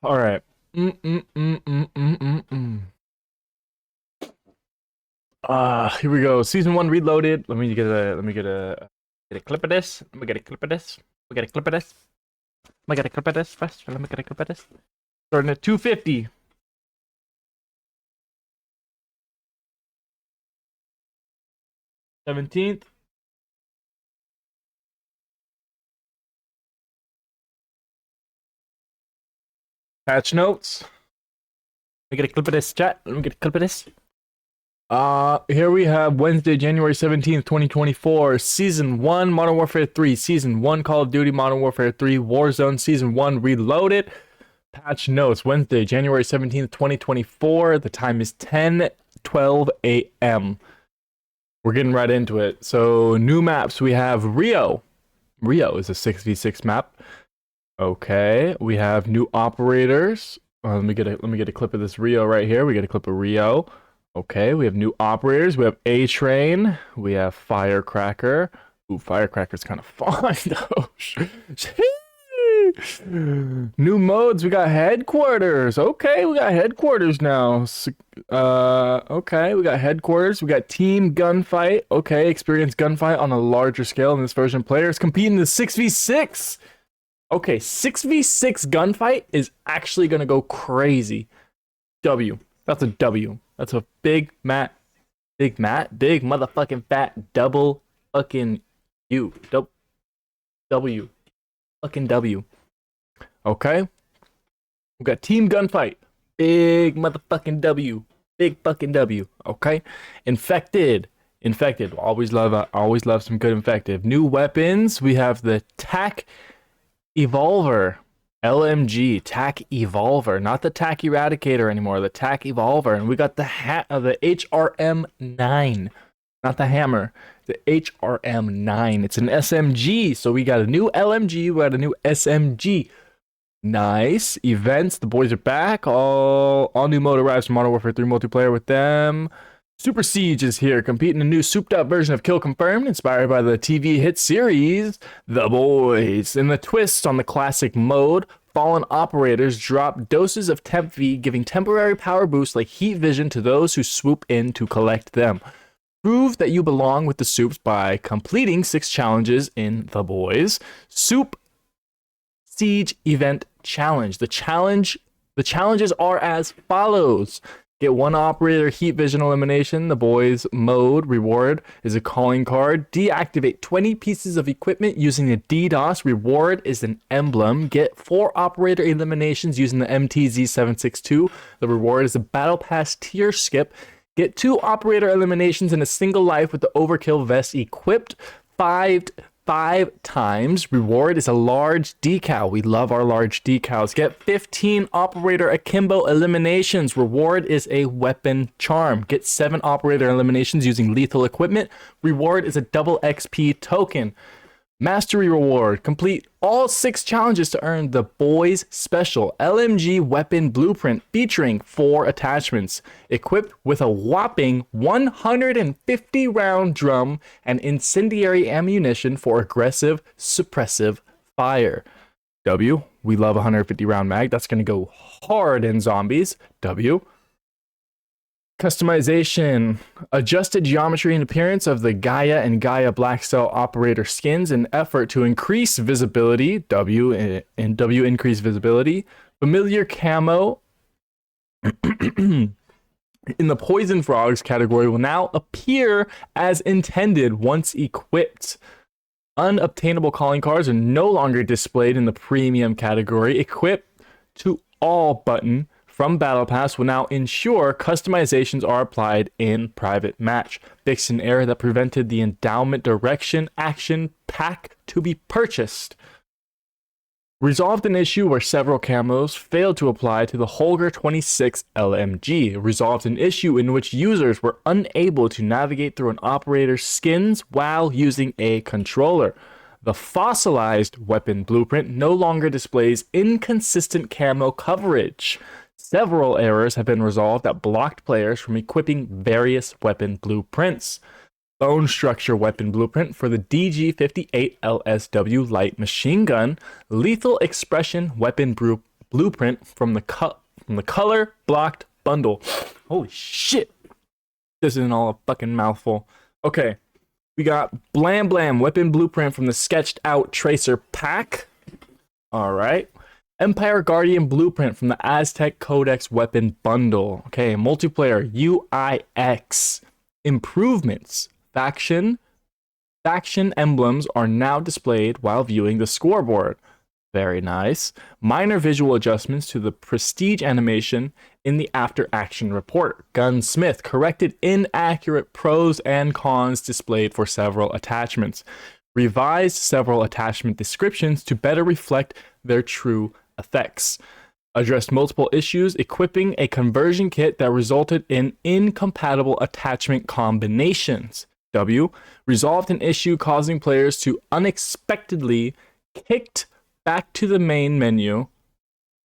All right. Mm, mm, mm, mm, mm, mm, mm. Here we go. Season one reloaded. Let me get a clip of this. Let me get a clip of this. We get a clip of this. Let me get a clip of this first. Let me get a clip of this. Starting at 250. 17th. Patch notes. Let me get a clip of this, chat. Let me get a clip of this. Here we have Wednesday, January 17th, 2024, Season 1, Modern Warfare 3, Season 1, Call of Duty, Modern Warfare 3, Warzone, Season 1, Reloaded. Patch notes, Wednesday, January 17th, 2024. The time is 10:12 a.m. We're getting right into it. So, new maps, we have Rio. Rio is a 6v6 map. Okay, we have new operators. Let me get a clip of this Rio right here. We get a clip of Rio. Okay, we have new operators. We have A-Train. We have Firecracker. Ooh, Firecracker's kind of fun, though. New modes. We got headquarters. Okay, we got headquarters now. Okay, we got headquarters. We got team gunfight. Okay, experience gunfight on a larger scale in this version. Players compete in the 6v6. Okay, 6v6 gunfight is actually gonna go crazy. W. That's a W. That's a big motherfucking fat double fucking U. W. Fucking W. Okay? We got team gunfight. Big motherfucking W. Big fucking W. Okay? Infected. Always love some good infected. New weapons. We have the TAC Evolver. LMG, TAC Evolver, not the TAC Eradicator anymore, the TAC Evolver. And we got the HRM9, not the hammer, the HRM9. It's an SMG, so we got a new LMG, we got a new SMG. Nice. Events, the boys are back. All new mode arrives from Modern Warfare 3 multiplayer with them. Super Siege is here, competing in a new souped-up version of Kill Confirmed, inspired by the TV hit series The Boys. In the twist on the classic mode, fallen operators drop doses of Temp V, giving temporary power boosts like heat vision to those who swoop in to collect them. Prove that you belong with the Soups by completing 6 challenges in The Boys. Soup Siege Event Challenge. The challenges are as follows. Get 1 operator heat vision elimination. The boys mode reward is a calling card. Deactivate 20 pieces of equipment using a DDoS. Reward is an emblem. Get 4 operator eliminations using the MTZ762. The reward is a battle pass tier skip. Get 2 operator eliminations in a single life with the overkill vest equipped. 5 times. Reward is a large decal. We love our large decals. Get 15 operator akimbo eliminations. Reward is a weapon charm. Get 7 operator eliminations using lethal equipment. Reward is a double XP token. Mastery reward. Complete all 6 challenges to earn the Boys Special LMG weapon blueprint featuring 4 attachments, equipped with a whopping 150 round drum and incendiary ammunition for aggressive suppressive fire. W. We love 150 round mag. That's going to go hard in zombies. W. Customization. Adjusted geometry and appearance of the Gaia and Gaia Black Cell operator skins in effort to increase visibility. W increase visibility. Familiar camo in the Poison Frogs category will now appear as intended once equipped. Unobtainable calling cards are no longer displayed in the premium category. Equip to all button from Battle Pass will now ensure customizations are applied in private match. Fixed an error that prevented the endowment direction action pack to be purchased. Resolved an issue where several camos failed to apply to the Holger 26 LMG. Resolved an issue in which users were unable to navigate through an operator's skins while using a controller. The fossilized weapon blueprint no longer displays inconsistent camo coverage. Several errors have been resolved that blocked players from equipping various weapon blueprints. Bone structure weapon blueprint for the DG58 LSW light machine gun. Lethal expression weapon blueprint from the color blocked bundle. Holy shit. This isn't all a fucking mouthful. Okay. We got Blam Blam weapon blueprint from the sketched out tracer pack. All right. Empire Guardian blueprint from the Aztec Codex weapon bundle. Okay, multiplayer UIX improvements. Faction emblems are now displayed while viewing the scoreboard. Very nice. Minor visual adjustments to the prestige animation in the after action report. Gunsmith corrected inaccurate pros and cons displayed for several attachments. Revised several attachment descriptions to better reflect their true effects. Addressed multiple issues equipping a conversion kit that resulted in incompatible attachment combinations. W. Resolved an issue causing players to unexpectedly kicked back to the main menu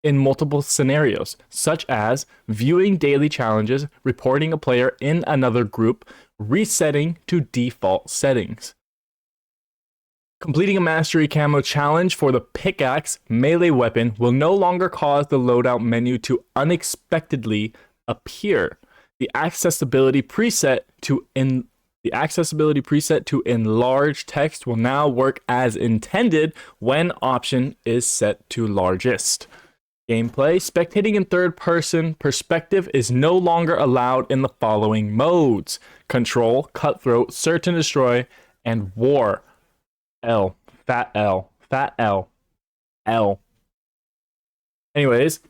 in multiple scenarios, such as viewing daily challenges, reporting a player in another group, resetting to default settings. Completing a mastery camo challenge for the pickaxe melee weapon will no longer cause the loadout menu to unexpectedly appear. The accessibility preset to enlarge text will now work as intended when option is set to largest. Gameplay: spectating in third-person perspective is no longer allowed in the following modes: Control, Cutthroat, Search and Destroy, and War. L. Fat L. Fat L. L. Anyways,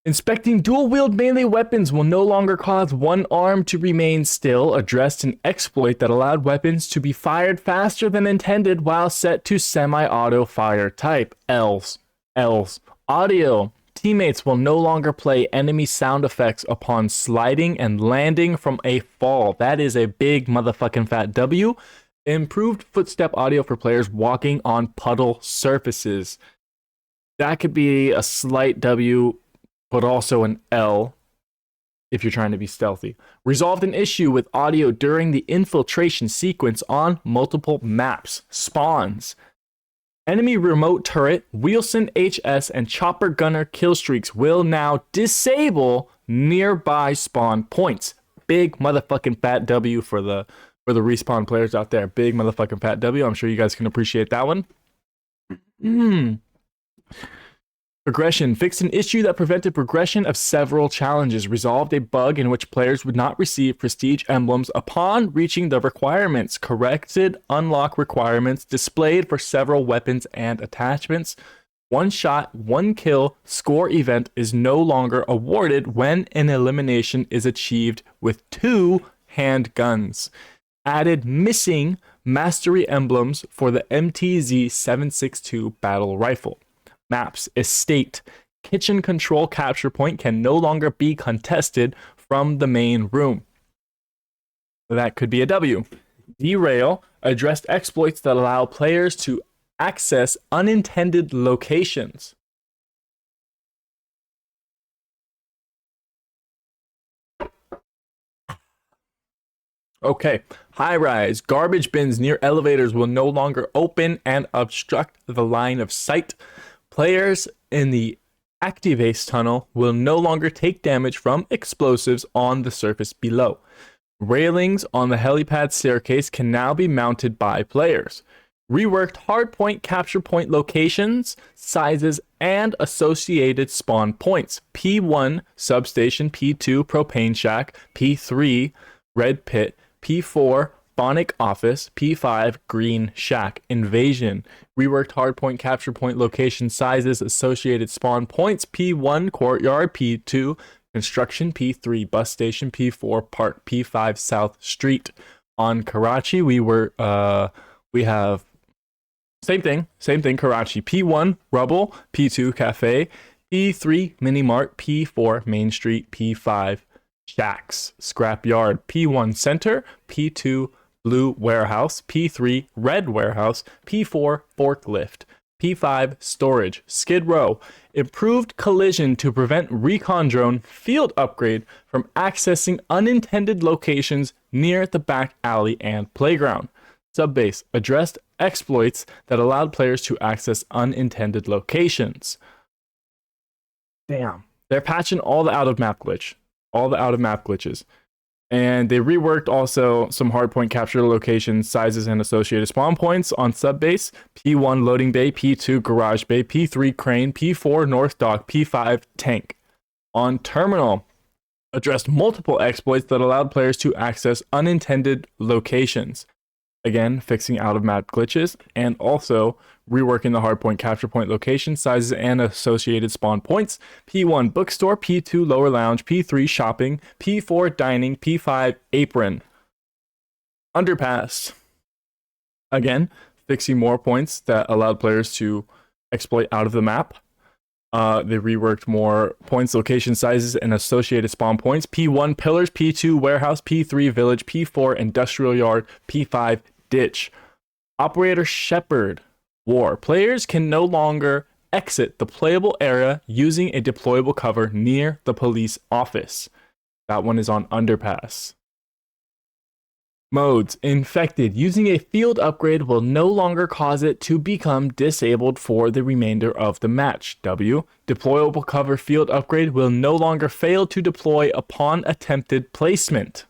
inspecting dual-wield melee weapons will no longer cause one arm to remain still. Addressed an exploit that allowed weapons to be fired faster than intended while set to semi-auto fire type. L's. Audio. Teammates will no longer play enemy sound effects upon sliding and landing from a fall. That is a big motherfucking fat W. Improved footstep audio for players walking on puddle surfaces. That could be a slight W, but also an L if you're trying to be stealthy. Resolved an issue with audio during the infiltration sequence on multiple maps. Spawns. Enemy remote turret, Wheelson HS, and chopper gunner kill streaks will now disable nearby spawn points. Big motherfucking fat W for the respawn players out there. Big motherfucking fat W. I'm sure you guys can appreciate that one. Progression. Fixed an issue that prevented progression of several challenges. Resolved a bug in which players would not receive prestige emblems upon reaching the requirements. Corrected unlock requirements displayed for several weapons and attachments. One shot, one kill score event is no longer awarded when an elimination is achieved with 2 handguns. Added missing mastery emblems for the MTZ 762 battle rifle. Maps. Estate. Kitchen control capture point can no longer be contested from the main room. That could be a W. Derail. Addressed exploits that allow players to access unintended locations. Okay, high rise. Garbage bins near elevators will no longer open and obstruct the line of sight. Players in the Activase tunnel will no longer take damage from explosives on the surface below. Railings on the helipad staircase can now be mounted by players. Reworked hardpoint capture point locations, sizes, and associated spawn points. P1 substation, P2 propane shack, P3 red pit, P4 Bonic office, P5 green shack. Invasion. Reworked hardpoint capture point location sizes, associated spawn points. P1 courtyard, P2 construction, P3 bus station, P4 park, P5 South Street. On Karachi, we have same thing, Karachi. P1 rubble, P2 cafe, P3 mini mart, P4 main street, P5 shacks, scrapyard. P1 center, P2 blue warehouse, P3 red warehouse, P4 forklift, P5 storage. Skid Row. Improved collision to prevent recon drone field upgrade from accessing unintended locations near the back alley and playground. Subbase. Addressed exploits that allowed players to access unintended locations. Damn. They're patching all the out-of-map glitches. And they reworked also some hardpoint capture locations, sizes, and associated spawn points on subbase, P1 loading bay, P2 garage bay, P3 crane, P4 north dock, P5 tank. On terminal, addressed multiple exploits that allowed players to access unintended locations. Again, fixing out-of-map glitches, and also reworking the hardpoint capture point location sizes and associated spawn points. P1 bookstore, P2 lower lounge, P3 shopping, P4 dining, P5 apron. Underpass. Again, fixing more points that allowed players to exploit out of the map. They reworked more points, location sizes, and associated spawn points. P1 pillars, P2 warehouse, P3 village, P4 industrial yard, P5 ditch. Operator Shepherd War. Players can no longer exit the playable area using a deployable cover near the police office. That one is on Underpass. Modes. Infected. Using a field upgrade will no longer cause it to become disabled for the remainder of the match. W. Deployable cover field upgrade will no longer fail to deploy upon attempted placement.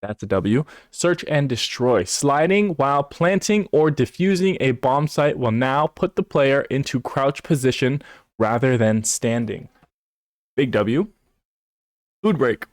That's a W. Search and destroy. Sliding while planting or defusing a bomb site will now put the player into crouch position rather than standing. Big W. Food break.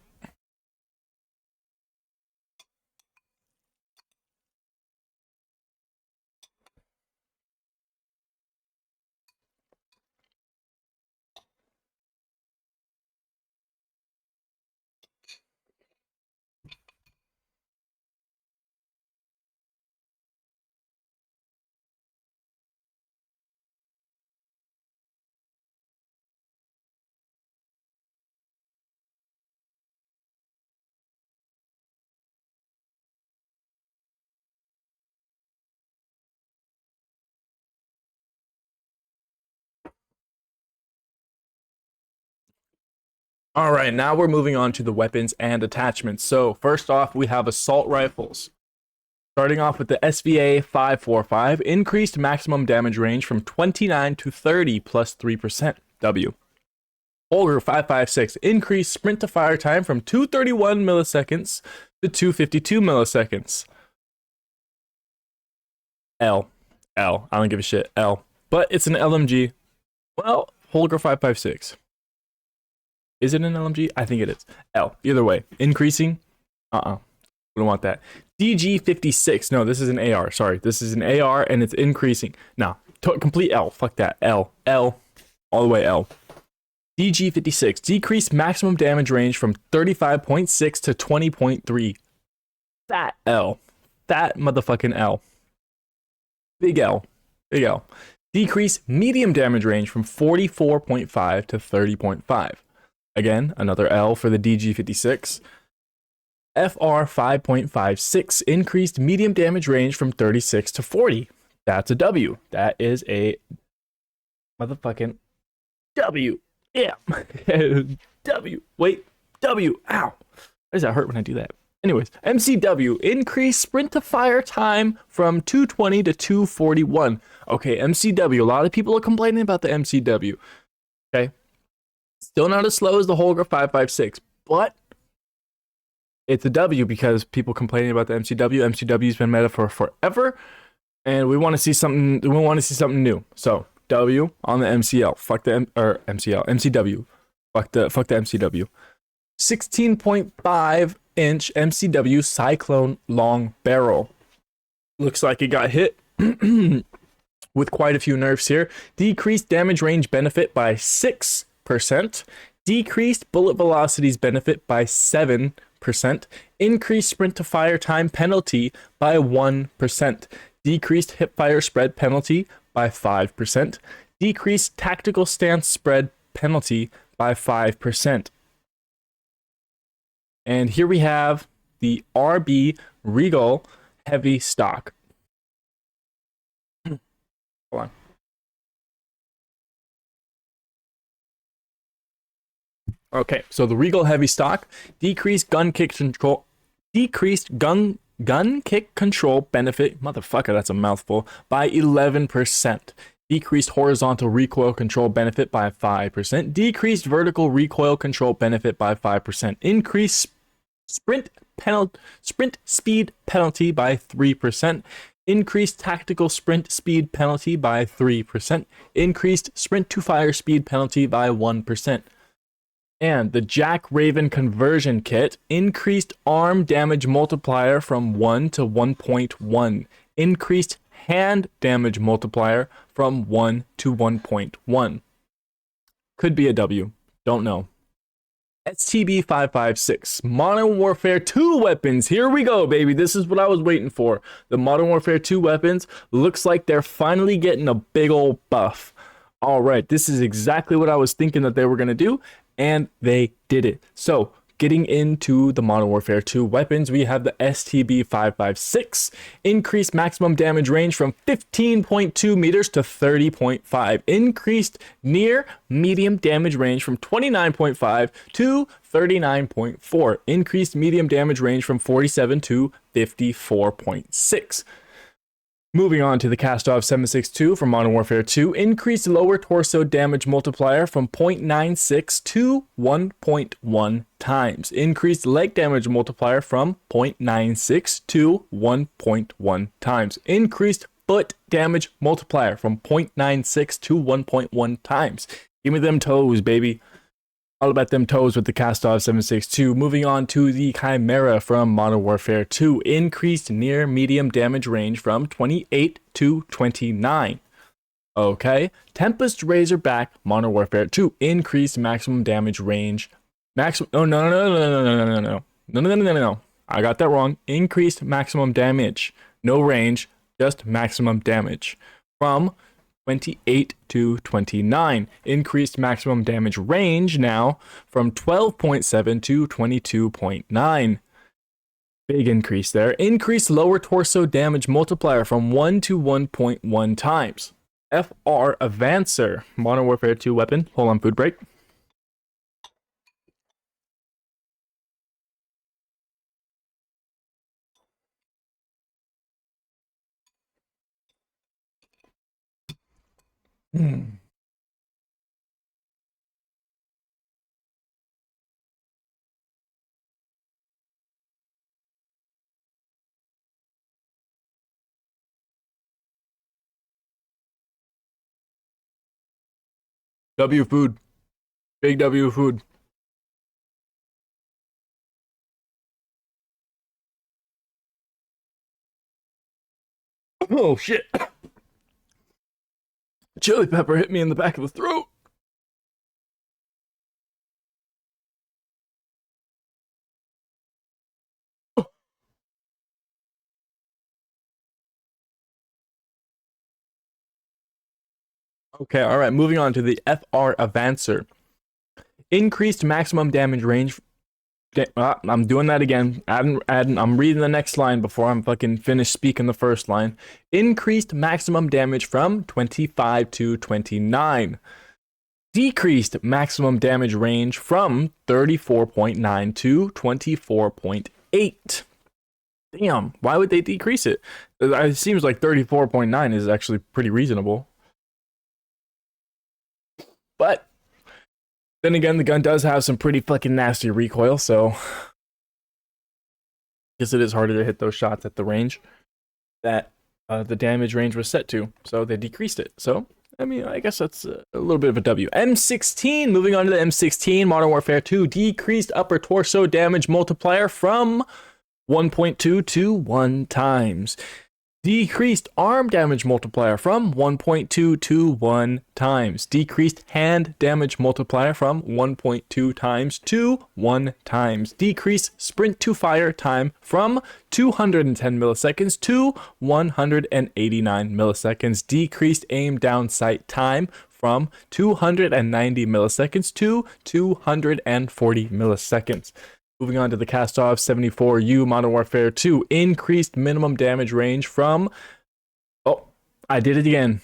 All right, now we're moving on to the weapons and attachments. So first off, we have assault rifles. Starting off with the SVA 545, increased maximum damage range from 29 to 30 plus 3%. W. Holger 556, increased sprint to fire time from 231 milliseconds to 252 milliseconds. L. I don't give a shit. L. But it's an LMG. Well, Holger 556. Is it an LMG? I think it is. L. Either way. Increasing? We don't want that. DG56. No, this is an AR. Sorry. This is an AR and it's increasing. No. Complete L. Fuck that. L. All the way L. DG56. Decreased maximum damage range from 35.6 to 20.3. Fat L. Fat motherfucking L. Big L. Decreased medium damage range from 44.5 to 30.5. Again, another L for the DG56. FR 5.56, increased medium damage range from 36 to 40. That's a W. That is a motherfucking W. Yeah. W. Wait. W. Ow. Why does that hurt when I do that? Anyways, MCW, increased sprint to fire time from 220 to 241. Okay, MCW. A lot of people are complaining about the MCW. Okay. Still not as slow as the Holger 556, but it's a W because people complaining about the MCW. MCW's been meta for forever, and we want to see something. We want to see something new. So W on the MCL. Fuck the MCW. Fuck the MCW. 16.5 inch MCW Cyclone long barrel. Looks like it got hit with quite a few nerfs here. Decreased damage range benefit by 6%. Decreased bullet velocities benefit by 7%. Increased sprint to fire time penalty by 1%. Decreased hip fire spread penalty by 5%. Decreased tactical stance spread penalty by 5%. And here we have the RB Regal heavy stock. Hold on. Okay, so the Regal heavy stock, decreased gun kick control benefit, motherfucker, that's a mouthful, by 11%. Decreased horizontal recoil control benefit by 5%. Decreased vertical recoil control benefit by 5%. Increased sprint speed penalty by 3%. Increased tactical sprint speed penalty by 3%. Increased sprint to fire speed penalty by 1%. And the Jack Raven conversion kit increased arm damage multiplier from 1 to 1.1. Increased hand damage multiplier from 1 to 1.1. Could be a W. Don't know. STB 556 Modern Warfare 2 weapons. Here we go, baby. This is what I was waiting for. The Modern Warfare 2 weapons looks like they're finally getting a big old buff. All right, this is exactly what I was thinking that they were going to do, and they did it. So, getting into the Modern Warfare 2 weapons, we have the STB 556, increased maximum damage range from 15.2 meters to 30.5, increased near medium damage range from 29.5 to 39.4, increased medium damage range from 47 to 54.6. Moving on to the Kastov 762 from Modern Warfare 2, increased lower torso damage multiplier from 0.96 to 1.1 times. Increased leg damage multiplier from 0.96 to 1.1 times. Increased foot damage multiplier from 0.96 to 1.1 times. Give me them toes, baby. All about them toes with the Kastov 762. Moving on to the Chimera from Modern Warfare 2. Increased near medium damage range from 28 to 29. Okay. Tempest Razorback Modern Warfare 2. Increased maximum damage range. No. I got that wrong. Increased maximum damage. No range, just maximum damage. From 28 to 29. Increased maximum damage range now from 12.7 to 22.9. Big increase there. Increased lower torso damage multiplier from 1 to 1.1 times. FR Avancer, Modern Warfare 2 weapon. Hold on, food break. W food. Big W food. Oh shit. Chili pepper hit me in the back of the throat. Okay, all right, moving on to the FR Avancer. Increased maximum damage range. I'm doing that again. I'm reading the next line before I'm fucking finished speaking the first line. Increased maximum damage from 25 to 29. Decreased maximum damage range from 34.9 to 24.8. Damn, why would they decrease it? It seems like 34.9 is actually pretty reasonable. But then again, the gun does have some pretty fucking nasty recoil, so I guess it is harder to hit those shots at the range that the damage range was set to. So they decreased it. So, I mean, I guess that's a little bit of a W. M16, moving on to the M16, Modern Warfare 2, decreased upper torso damage multiplier from 1.2 to 1 times. Decreased arm damage multiplier from 1.2 to 1 times. Decreased hand damage multiplier from 1.2 times to 1 times. Decreased sprint to fire time from 210 milliseconds to 189 milliseconds. Decreased aim down sight time from 290 milliseconds to 240 milliseconds. Moving on to the Kastov 74U Modern Warfare 2, increased minimum damage range from, I did it again.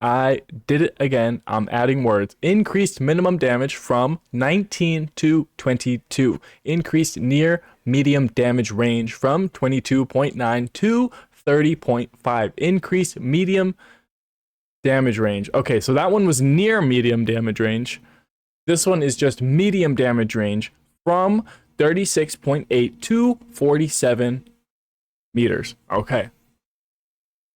I'm adding words. Increased minimum damage from 19 to 22. Increased near medium damage range from 22.9 to 30.5. Increased medium damage range. Okay, so that one was near medium damage range. This one is just medium damage range from 36.8 to 47 meters. Okay.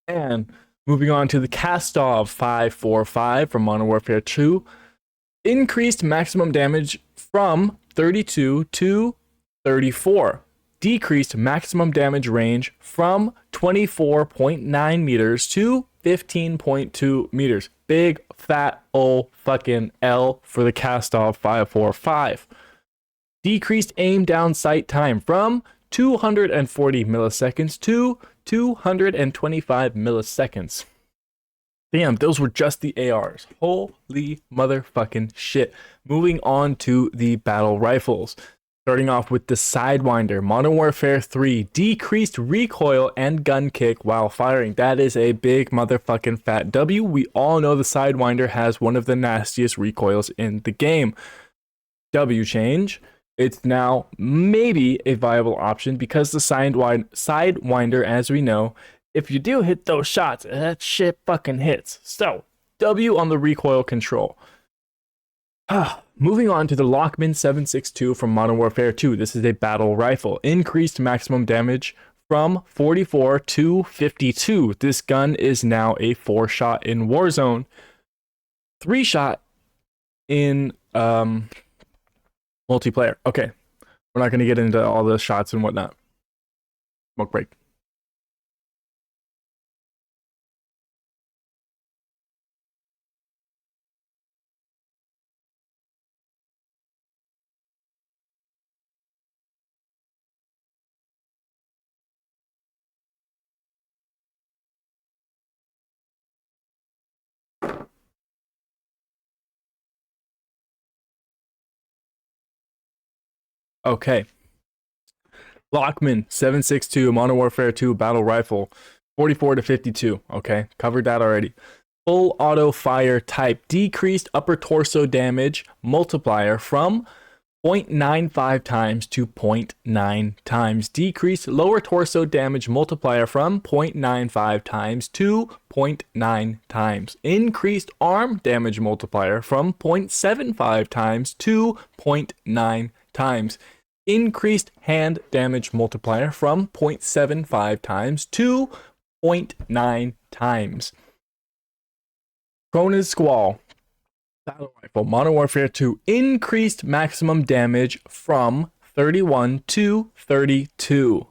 And moving on to the Kastov 545 from Modern Warfare 2. Increased maximum damage from 32 to 34. Decreased maximum damage range from 24.9 meters to 15.2 meters. Big fat ol' fucking L for the Kastov 545. Decreased aim down sight time from 240 milliseconds to 225 milliseconds. Damn, those were just the ARs. Holy motherfucking shit. Moving on to the battle rifles. Starting off with the Sidewinder. Modern Warfare 3. Decreased recoil and gun kick while firing. That is a big motherfucking fat W. We all know the Sidewinder has one of the nastiest recoils in the game. W change. It's now maybe a viable option because the Sidewinder, as we know, if you do hit those shots, that shit fucking hits. So, W on the recoil control. Moving on to the Lockman 762 from Modern Warfare 2. This is a battle rifle. Increased maximum damage from 44 to 52. This gun is now a 4-shot in Warzone. 3-shot in multiplayer. Okay. We're not going to get into all the shots and whatnot. Smoke break. Okay. Lockman 762 Modern Warfare 2 battle rifle 44 to 52. Okay, covered that already. Full auto fire type. Decreased upper torso damage multiplier from 0.95 times to 0.9 times. Decreased lower torso damage multiplier from 0.95 times to 0.9 times. Increased arm damage multiplier from 0.75 times to 0.9 times. Increased hand damage multiplier from 0.75 times to 0.9 times. Crona's Squall battle rifle Modern Warfare 2. Increased maximum damage from 31 to 32.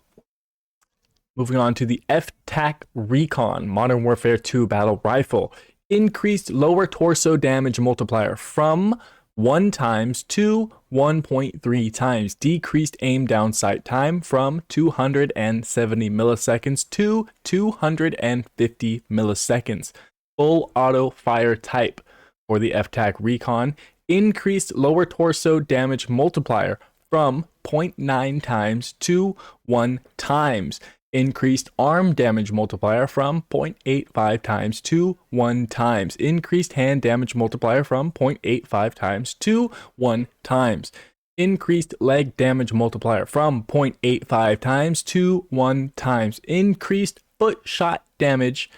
Moving on to the F-TAC Recon Modern Warfare 2 battle rifle. Increased lower torso damage multiplier from 1 times to 1.3 times. Decreased aim down sight time from 270 milliseconds to 250 milliseconds. Full auto fire type for the F-TAC Recon. Increased lower torso damage multiplier from 0.9 times to 1 times. Increased arm damage multiplier from 0.85 times to 1 times. Increased hand damage multiplier from 0.85 times to 1 times. Increased leg damage multiplier from 0.85 times to 1 times. Increased foot shot damage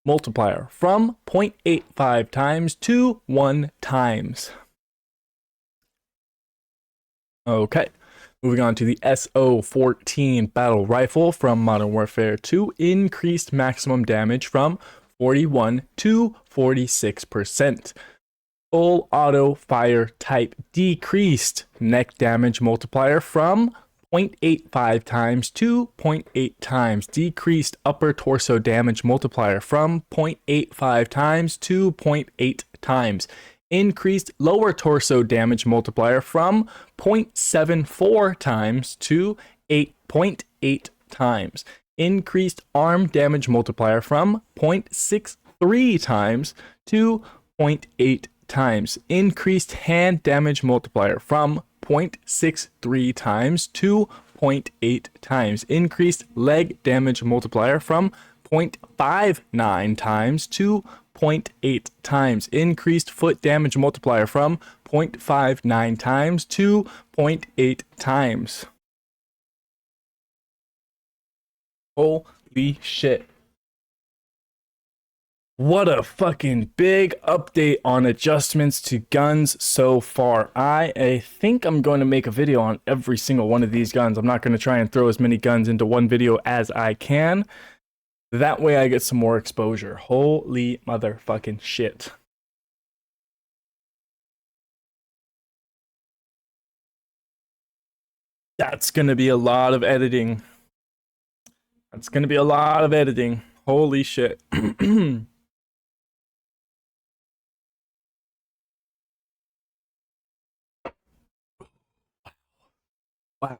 multiplier from 0.85 times to 1 times. Okay. Moving on to the SO14 battle rifle from Modern Warfare 2. Increased maximum damage from 41 to 46%. Full auto fire type. Decreased neck damage multiplier from 0.85 times to 0.8 times. Decreased upper torso damage multiplier from 0.85 times to 0.8 times. Increased lower torso damage multiplier from 0.74 times to 8.8 times. Increased arm damage multiplier from 0.63 times to 0.8 times. Increased hand damage multiplier from 0.63 times to 0.8 times. Increased leg damage multiplier from 0.59 times to 0.8 times. Increased foot damage multiplier from 0.59 times to 0.8 times. Holy shit. What a fucking big update on adjustments to guns so far. I think I'm going to make a video on every single one of these guns. I'm not going to try and throw as many guns into one video as I can. That way I get some more exposure. Holy motherfucking shit. That's going to be a lot of editing. That's going to be a lot of editing. Holy shit. Wow.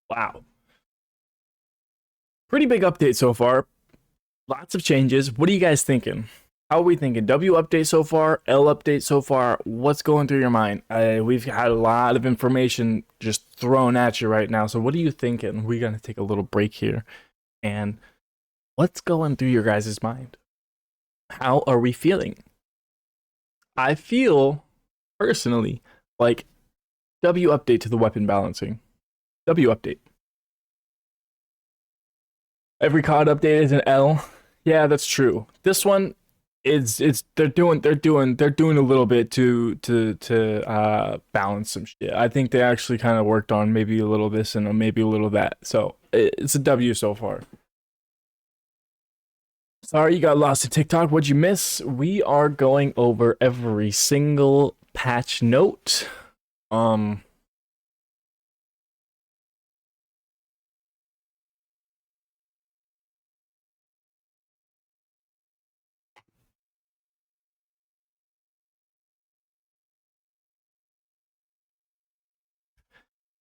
Wow. Pretty big update so far. Lots of changes. What are you guys thinking? How are we thinking? W update so far? L update so far? What's going through your mind? We've had a lot of information just thrown at you right now. So what are you thinking? We're going to take a little break here. And what's going through your guys' mind? How are we feeling? I feel, personally, like W update to the weapon balancing. W update. Every COD update is an L. Yeah, that's true. This one is they're doing a little bit to balance some shit. I think they actually kind of worked on maybe a little this and maybe a little that. So it's a W so far. Sorry you got lost in TikTok. What'd you miss? We are going over every single patch note.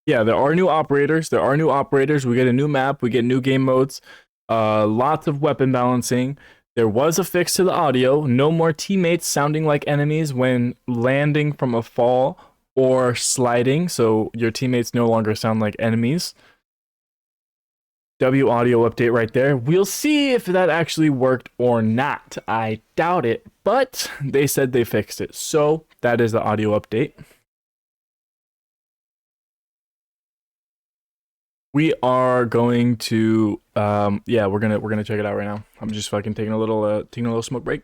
Yeah, there are new operators. There are new operators. We get a new map. We get new game modes. Lots of weapon balancing. There was a fix to the audio. No more teammates sounding like enemies when landing from a fall or sliding. So your teammates no longer sound like enemies. W audio update right there. We'll see if that actually worked or not. I doubt it, but they said they fixed it. So that is the audio update. We are going to yeah, we're gonna check it out right now. I'm just fucking taking a little smoke break.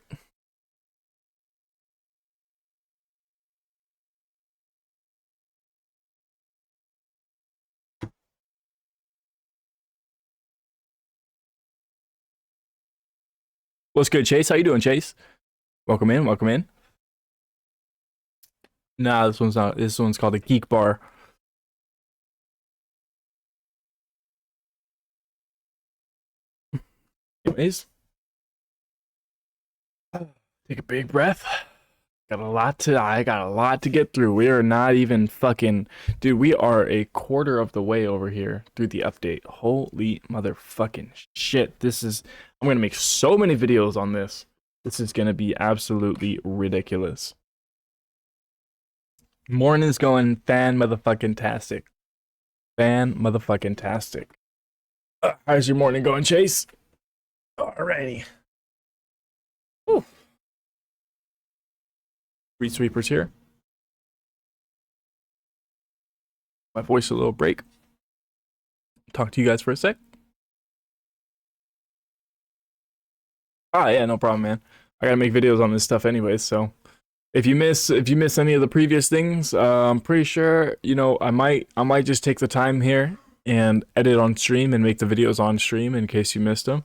What's good, Chase? How you doing, Chase? Welcome in, welcome in. Nah, this one's not. This one's called a Geek Bar. Anyways, take a big breath. I got a lot to get through. We are not even fucking, dude. We are a quarter of the way over here through the update. Holy motherfucking shit! I'm gonna make so many videos on this. This is gonna be absolutely ridiculous. Morning's going fan motherfucking tastic. Fan motherfucking tastic. How's your morning going, Chase? Alrighty. Ooh. Street sweepers here. My voice a little break. Talk to you guys for a sec. Ah, yeah, no problem, man. I gotta make videos on this stuff anyways, so if you miss any of the previous things, I'm pretty sure, you know, I might just take the time here and edit on stream and make the videos on stream in case you missed them.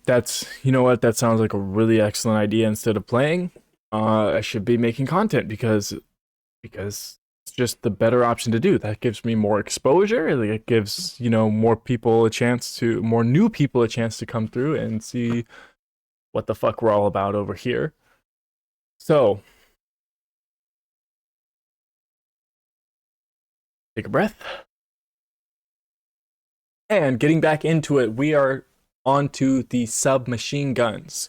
That's, you know what, that sounds like a really excellent idea. Instead of playing, I should be making content because it's just the better option to do. That gives me more exposure. It gives, you know, more new people a chance to come through and see what the fuck we're all about over here. So, take a breath. And getting back into it, we are onto the submachine guns.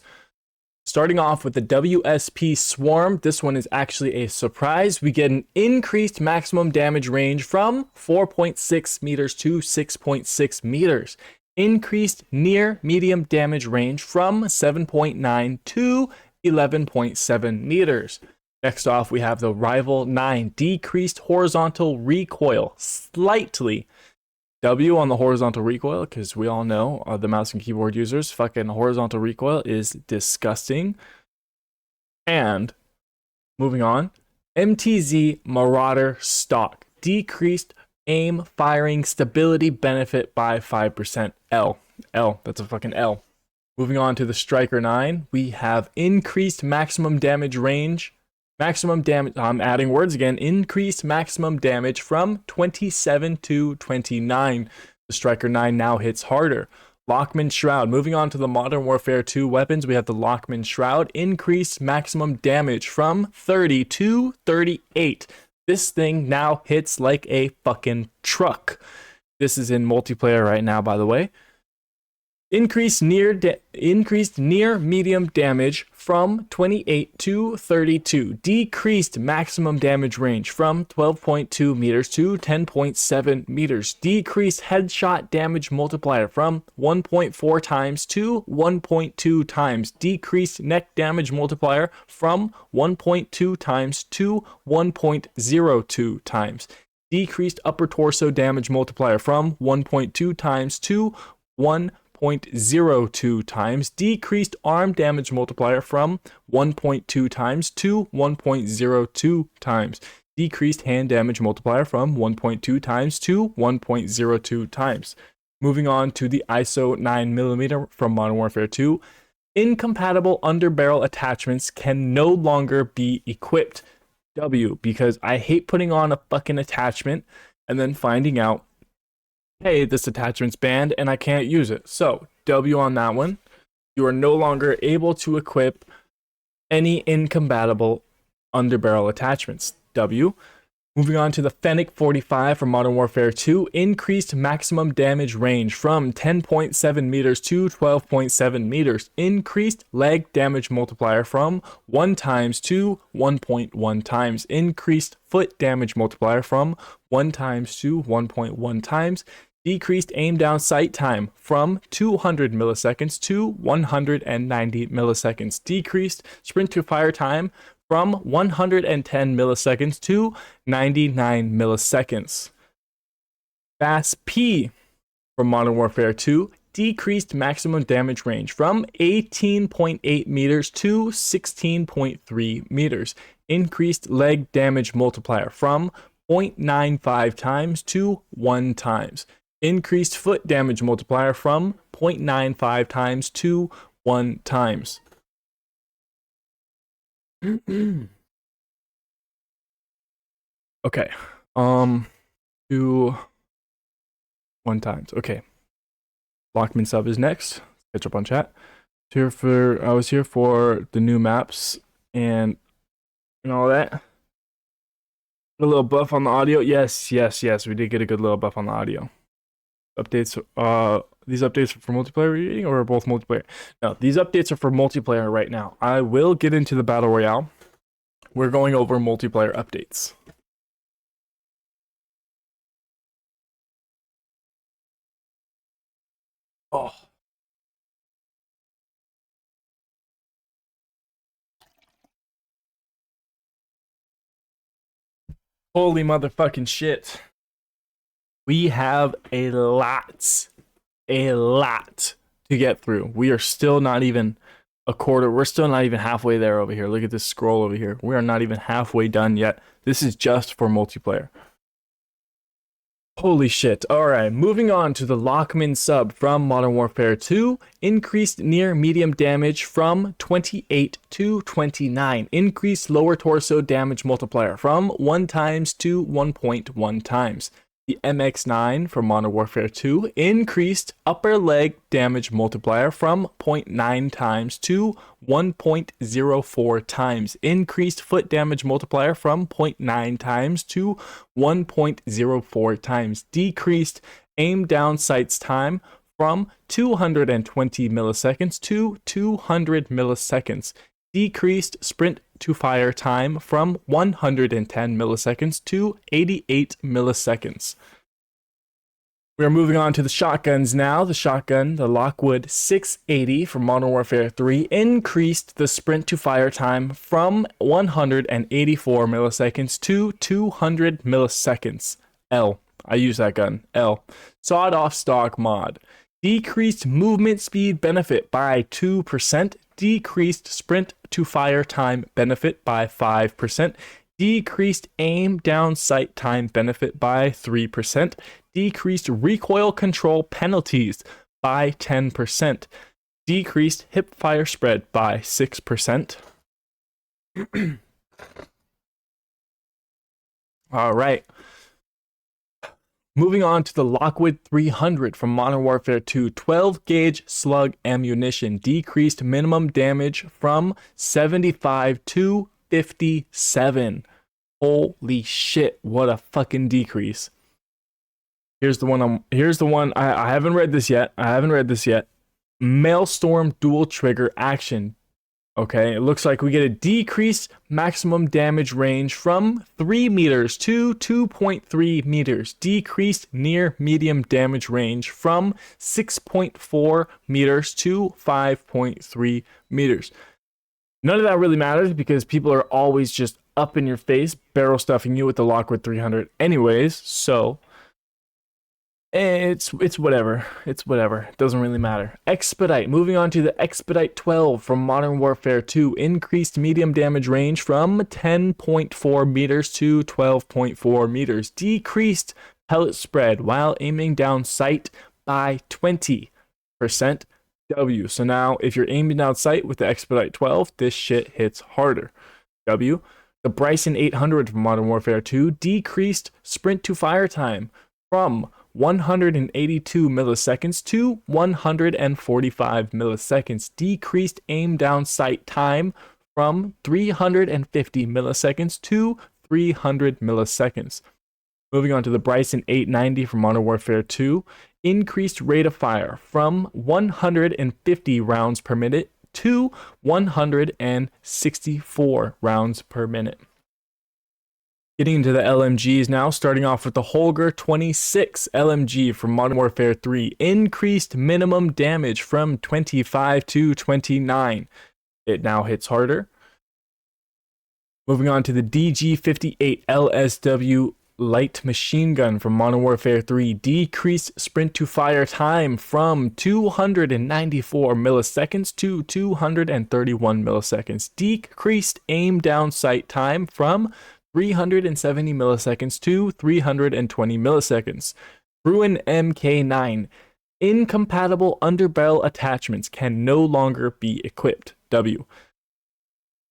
Starting off with the WSP Swarm, this one is actually a surprise. We get an increased maximum damage range from 4.6 meters to 6.6 meters. Increased near medium damage range from 7.9 to 11.7 meters. Next off, we have the Rival 9, decreased horizontal recoil slightly W on the horizontal recoil, because we all know the mouse and keyboard users, fucking horizontal recoil is disgusting. And moving on, MTZ Marauder stock decreased aim firing stability benefit by 5%. L, that's a fucking L. Moving on to the Striker 9, we have increased maximum damage range. Maximum damage, I'm adding words again, increased maximum damage from 27 to 29. The Striker 9 now hits harder. Lockman Shroud. Moving on to the Modern Warfare 2 weapons, we have the Lockman Shroud. Increased maximum damage from 30 to 38. This thing now hits like a fucking truck. This is in multiplayer right now, by the way. Increased near medium damage from 28 to 32. Decreased maximum damage range from 12.2 meters to 10.7 meters. Decreased headshot damage multiplier from 1.4 times to 1.2 times. Decreased neck damage multiplier from 1.2 times to 1.02 times. Decreased upper torso damage multiplier from 1.2 times to 1.02 times. Decreased arm damage multiplier from 1.2 times to 1.02 times. Decreased hand damage multiplier from 1.2 times to 1.02 times. Moving on to the ISO 9mm from Modern Warfare 2. Incompatible underbarrel attachments can no longer be equipped. W, because I hate putting on a fucking attachment and then finding out, hey, this attachment's banned and I can't use it. So, W on that one. You are no longer able to equip any incompatible underbarrel attachments. W. Moving on to the Fennec 45 from Modern Warfare 2. Increased maximum damage range from 10.7 meters to 12.7 meters. Increased leg damage multiplier from 1 times to 1.1 times. Increased foot damage multiplier from 1 times to 1.1 times. Decreased aim down sight time from 200 milliseconds to 190 milliseconds. Decreased sprint to fire time from 110 milliseconds to 99 milliseconds. Fast P from Modern Warfare 2. Decreased maximum damage range from 18.8 meters to 16.3 meters. Increased leg damage multiplier from 0.95 times to 1 times. Increased foot damage multiplier from 0.95 times to 1 times. Okay. To 1 times. Okay. Lockman sub is next. Catch up on chat. I was here for the new maps and all that. A little buff on the audio. Yes. We did get a good little buff on the audio. Updates. These updates are for multiplayer reading or both multiplayer? No, these updates are for multiplayer right now. I will get into the battle royale. We're going over multiplayer updates. Oh. Holy motherfucking shit. We have a lot to get through. We are still not even a quarter. We're still not even halfway there over here. Look at this scroll over here. We are not even halfway done yet. This is just for multiplayer. Holy shit. Alright, moving on to the Lockman sub from Modern Warfare 2. Increased near medium damage from 28 to 29. Increased lower torso damage multiplier from 1 times to 1.1 times. The Mw3 from Modern Warfare 2 increased upper leg damage multiplier from 0.9 times to 1.04 times. Increased foot damage multiplier from 0.9 times to 1.04 times. Decreased aim down sights time from 220 milliseconds to 200 milliseconds. Decreased sprint to fire time from 110 milliseconds to 88 milliseconds. We are moving on to the shotguns now. The shotgun, the Lockwood 680 from Modern Warfare 3, increased the sprint to fire time from 184 milliseconds to 200 milliseconds. L. I use that gun. L. Sawed off stock mod. Decreased movement speed benefit by 2%. Decreased sprint to fire time benefit by 5%. Decreased aim down sight time benefit by 3%. Decreased recoil control penalties by 10%. Decreased hip fire spread by 6%. All right. Moving on to the Lockwood 300 from Modern Warfare 2. 12 gauge slug ammunition. Decreased minimum damage from 75 to 57. Holy shit, what a fucking decrease. Here's the one I haven't read this yet. Maelstrom dual trigger action. Okay, it looks like we get a decreased maximum damage range from 3 meters to 2.3 meters. Decreased near medium damage range from 6.4 meters to 5.3 meters. None of that really matters because people are always just up in your face, barrel stuffing you with the Lockwood 300 anyways, so it's whatever. It doesn't really matter. Expedite. Moving on to the Expedite 12 from Modern Warfare 2. Increased medium damage range from 10.4 meters to 12.4 meters. Decreased pellet spread while aiming down sight by 20%. W. So now if you're aiming down sight with the Expedite 12, this shit hits harder. W. The Bryson 800 from Modern Warfare 2. Decreased sprint to fire time from 182 milliseconds to 145 milliseconds. Decreased aim down sight time from 350 milliseconds to 300 milliseconds. Moving on to the Bryson 890 from Modern Warfare 2. Increased rate of fire from 150 rounds per minute to 164 rounds per minute. Getting into the LMGs now, starting off with the Holger 26 LMG from Modern Warfare 3. Increased minimum damage from 25 to 29. It now hits harder. Moving on to the DG58 LSW light machine gun from Modern Warfare 3. Decreased sprint to fire time from 294 milliseconds to 231 milliseconds. Decreased aim down sight time from 370 milliseconds to 320 milliseconds. Bruin Mk9. Incompatible underbarrel attachments can no longer be equipped. W.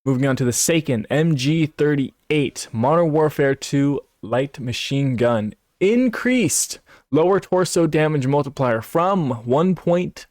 Moving on to the Seiken MG38 Modern Warfare 2 light machine gun. Increased lower torso damage multiplier from 1 times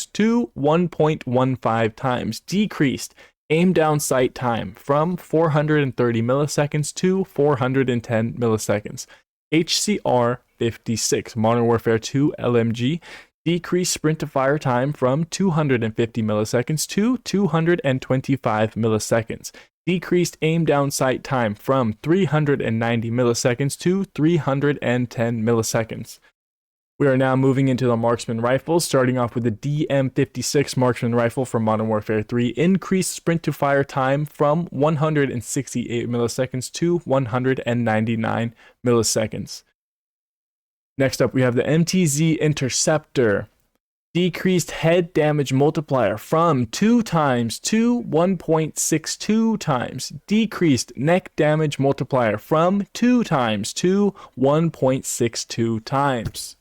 to 1.15 times. Decreased aim down sight time from 430 milliseconds to 410 milliseconds. HCR 56 Modern Warfare 2 LMG. Decreased sprint to fire time from 250 milliseconds to 225 milliseconds. Decreased aim down sight time from 390 milliseconds to 310 milliseconds. We are now moving into the marksman rifles, starting off with the DM56 marksman rifle from Modern Warfare 3. Increased sprint to fire time from 168 milliseconds to 199 milliseconds. Next up, we have the MTZ Interceptor. Decreased head damage multiplier from 2 times to 1.62 times. Decreased neck damage multiplier from 2 times to 1.62 times.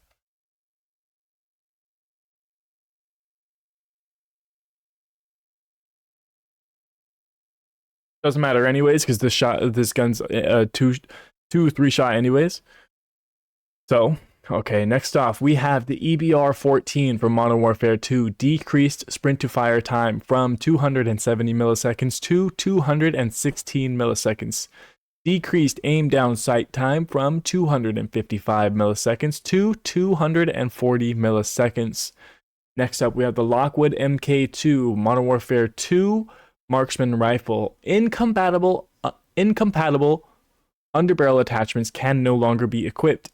Doesn't matter anyways, because this gun's 3 shot anyways. So, okay, next off, we have the EBR-14 from Modern Warfare 2. Decreased sprint to fire time from 270 milliseconds to 216 milliseconds. Decreased aim down sight time from 255 milliseconds to 240 milliseconds. Next up, we have the Lockwood MK2 Modern Warfare 2 marksman rifle. Incompatible underbarrel attachments can no longer be equipped.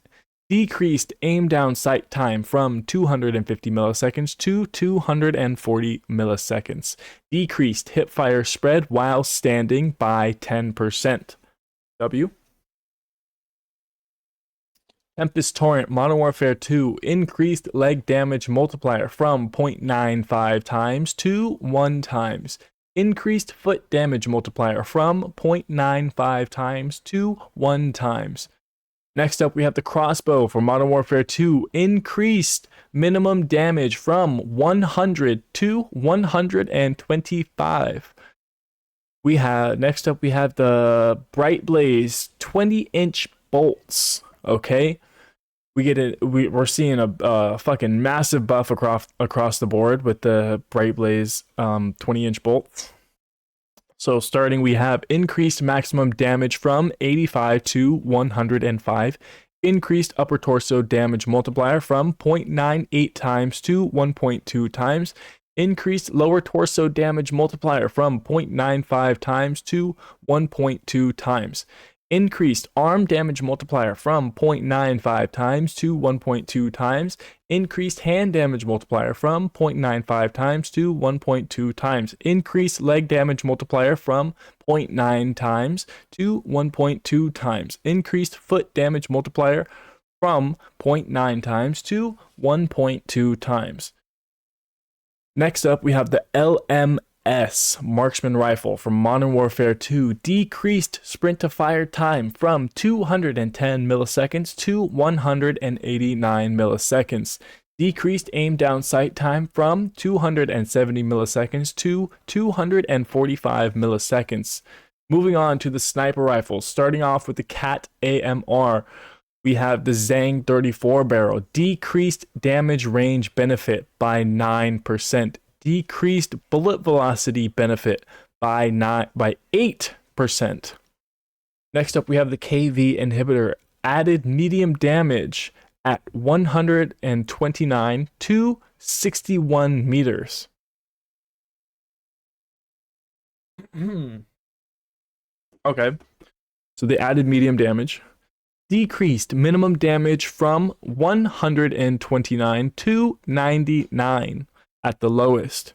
Decreased aim down sight time from 250 milliseconds to 240 milliseconds. Decreased hip fire spread while standing by 10%. W. Tempest Torrent Modern Warfare 2 increased leg damage multiplier from 0.95 times to 1 times. Increased foot damage multiplier from 0.95 times to 1 times. Next up, we have the crossbow for Modern Warfare 2. Increased minimum damage from 100 to 125. Next up, we have the Bright Blaze 20-inch bolts. Okay, we're seeing a fucking massive buff across the board with the Bright Blaze 20-inch bolts. So starting, we have increased maximum damage from 85 to 105. Increased upper torso damage multiplier from 0.98 times to 1.2 times. Increased lower torso damage multiplier from 0.95 times to 1.2 times. Increased arm damage multiplier from 0.95 times to 1.2 times. Increased hand damage multiplier from 0.95 times to 1.2 times. Increased leg damage multiplier from 0.9 times to 1.2 times. Increased foot damage multiplier from 0.9 times to 1.2 times. Next up, we have the LMS Marksman Rifle from Modern Warfare 2. Decreased sprint to fire time from 210 milliseconds to 189 milliseconds. Decreased aim down sight time from 270 milliseconds to 245 milliseconds. Moving on to the sniper rifles, starting off with the Cat AMR. We have the Zang 34 barrel. Decreased damage range benefit by 9%. Decreased bullet velocity benefit by 8%. Next up, we have the KV inhibitor. Added medium damage at 129 to 61 meters. Okay, so they added medium damage. Decreased minimum damage from 129 to 99 at the lowest.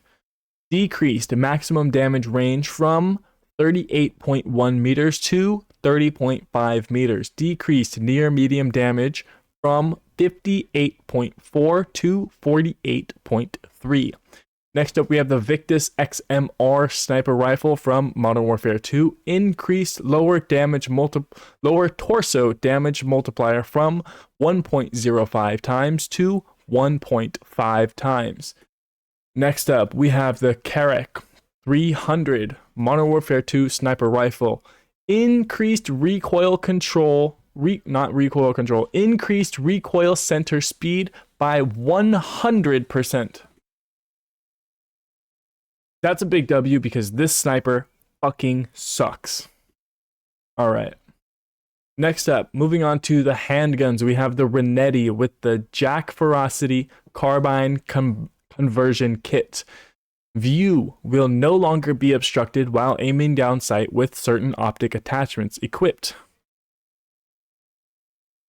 Decreased maximum damage range from 38.1 meters to 30.5 meters. Decreased near medium damage from 58.4 to 48.3. Next up, we have the Victus XMR sniper rifle from Modern Warfare 2. Increased lower torso damage multiplier from 1.05 times to 1.5 times. Next up, we have the Carrack 300 Modern Warfare 2 sniper rifle. Increased recoil control, increased recoil center speed by 100%. That's a big W because this sniper fucking sucks. All right. Next up, moving on to the handguns, we have the Renetti with the Jack Ferocity Carbine Conversion Kit. View will no longer be obstructed while aiming down sight with certain optic attachments equipped.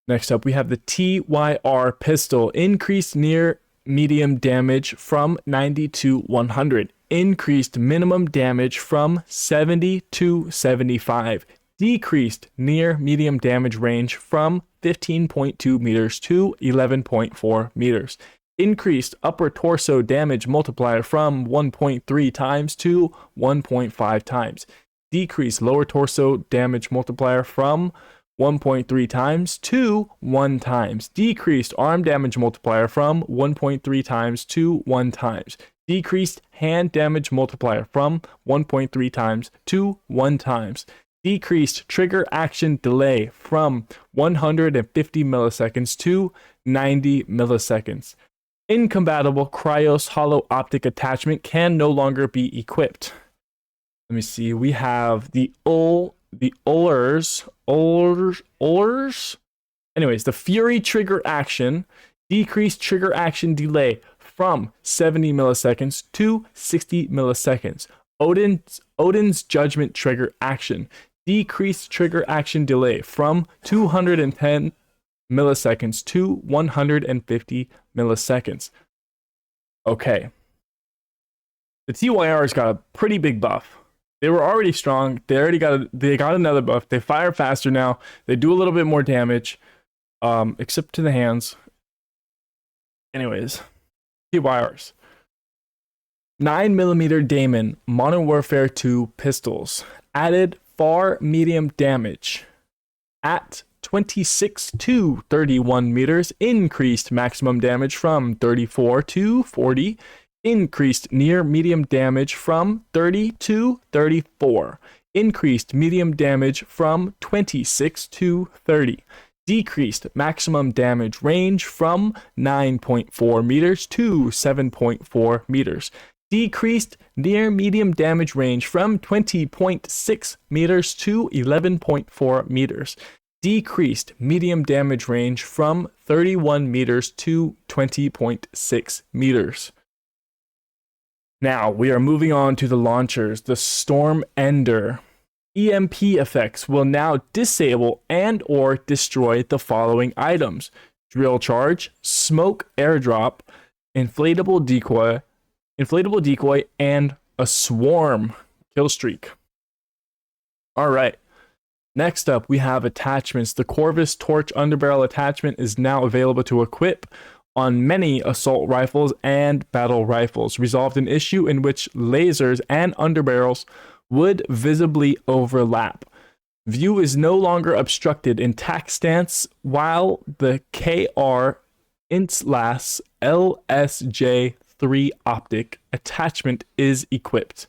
Next up, we have the TYR pistol. Increased near medium damage from 90 to 100. Increased minimum damage from 70 to 75. Decreased near medium damage range from 15.2 meters to 11.4 meters. Increased upper torso damage multiplier from 1.3 times to 1.5 times. Decreased lower torso damage multiplier from 1.3 times to 1 times. Decreased arm damage multiplier from 1.3 times to 1 times. Decreased hand damage multiplier from 1.3 times to 1 times. Decreased trigger action delay from 150 milliseconds to 90 milliseconds. Incompatible Cryos hollow optic attachment can no longer be equipped. Let me see. We have the Ullers. Anyways, the Fury trigger action. Decreased trigger action delay from 70 milliseconds to 60 milliseconds. Odin's Judgment trigger action. Decreased trigger action delay from 210 milliseconds to 150 milliseconds. Okay. The TYR's got a pretty big buff. They were already strong. They got another buff. They fire faster now. They do a little bit more damage. except to the hands. Anyways, PYRs. 9mm Damon Modern Warfare 2 pistols. Added far medium damage. At 26 to 31 meters. Increased maximum damage from 34 to 40. Increased near medium damage from 30 to 34. Increased medium damage from 26 to 30. Decreased maximum damage range from 9.4 meters to 7.4 meters. Decreased near medium damage range from 20.6 meters to 11.4 meters. Decreased medium damage range from 31 meters to 20.6 meters. Now we are moving on to the launchers. The Storm Ender. EMP effects will now disable and or destroy the following items: drill charge, smoke airdrop, inflatable decoy, and a swarm kill streak. All right. Next up, we have attachments. The Corvus Torch Underbarrel attachment is now available to equip on many assault rifles and battle rifles. Resolved an issue in which lasers and underbarrels would visibly overlap. View is no longer obstructed in tack stance while the KR Intlas LSJ3 optic attachment is equipped.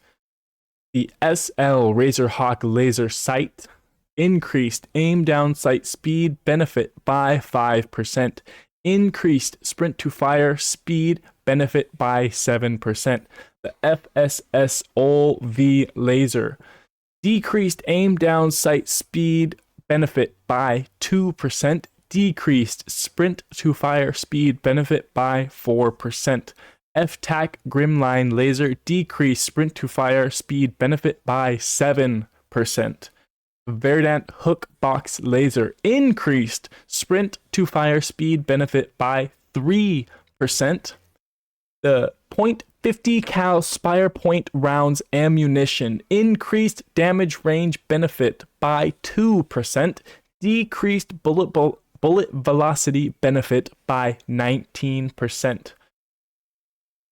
The SL Razorhawk laser sight increased aim down sight speed benefit by 5%. Increased sprint to fire speed benefit by 7%. The FSS OV laser decreased aim down sight speed benefit by 2%. Decreased sprint to fire speed benefit by 4%. F-TAC Grimline laser decreased sprint to fire speed benefit by 7%. Verdant Hook Box laser increased sprint to fire speed benefit by 3%. The .50 cal Spire Point rounds ammunition increased damage range benefit by 2%. Decreased bullet velocity benefit by 19%.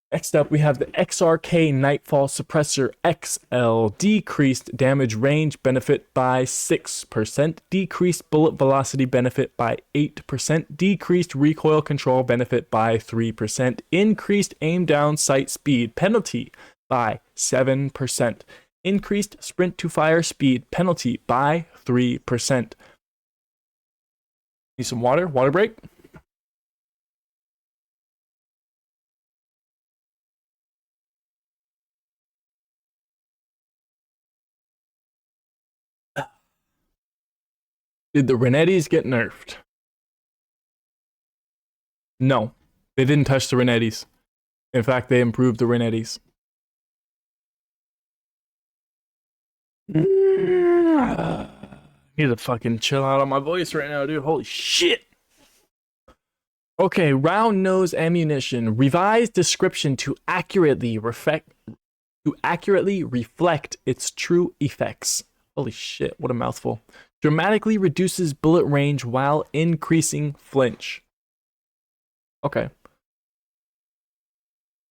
Next up, we have the XRK Nightfall Suppressor XL. Decreased damage range benefit by 6%. Decreased bullet velocity benefit by 8%. Decreased recoil control benefit by 3%. Increased aim down sight speed penalty by 7%. Increased sprint to fire speed penalty by 3%. Need some water? Water break? Did the Renettis get nerfed? No, they didn't touch the Renettis. In fact, they improved the Renettis. Need to fucking chill out on my voice right now, dude. Holy shit. Okay, round nose ammunition. Revised description to accurately reflect its true effects. Holy shit, what a mouthful. Dramatically reduces bullet range while increasing flinch. Okay.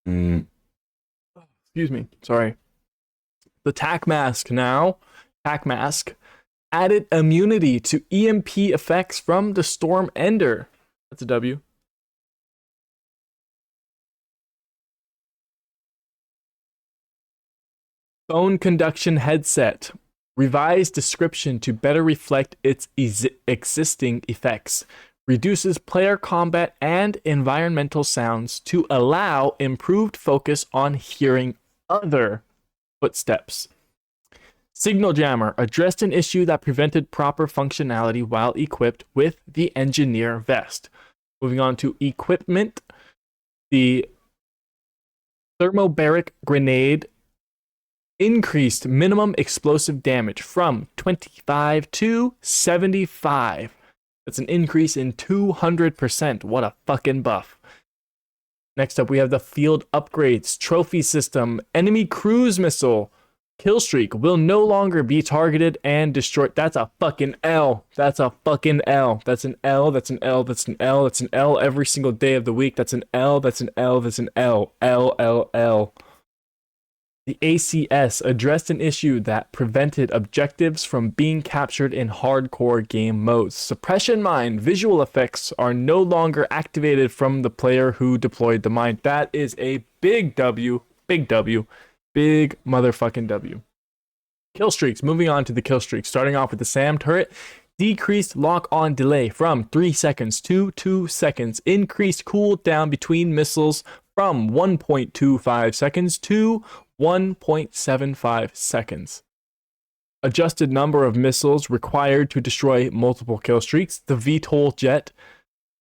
Excuse me. Sorry. The tack mask now. Tack mask. Added immunity to EMP effects from the Storm Ender. That's a W. Phone conduction headset. Revised description to better reflect its existing effects. Reduces player combat and environmental sounds to allow improved focus on hearing other footsteps. Signal jammer addressed an issue that prevented proper functionality while equipped with the engineer vest. Moving on to equipment. The thermobaric grenade increased minimum explosive damage from 25 to 75. That's an increase in 200%. What a fucking buff. Next up, we have the field upgrades, trophy system, enemy cruise missile, Kill streak will no longer be targeted and destroyed. That's a fucking L. That's a fucking L. That's an L. That's an L. That's an L. That's an L every single day of the week. That's an L. That's an L. That's an L. L, L, L. The ACS addressed an issue that prevented objectives from being captured in hardcore game modes. Suppression mine visual effects are no longer activated from the player who deployed the mine. That is a big W. Big W. Big motherfucking W. Kill streaks. Moving on to the kill streaks. Starting off with the SAM turret. Decreased lock-on delay from 3 seconds to 2 seconds. Increased cooldown between missiles from 1.25 seconds to 1.75 seconds. Adjusted number of missiles required to destroy multiple kill streaks. The VTOL jet,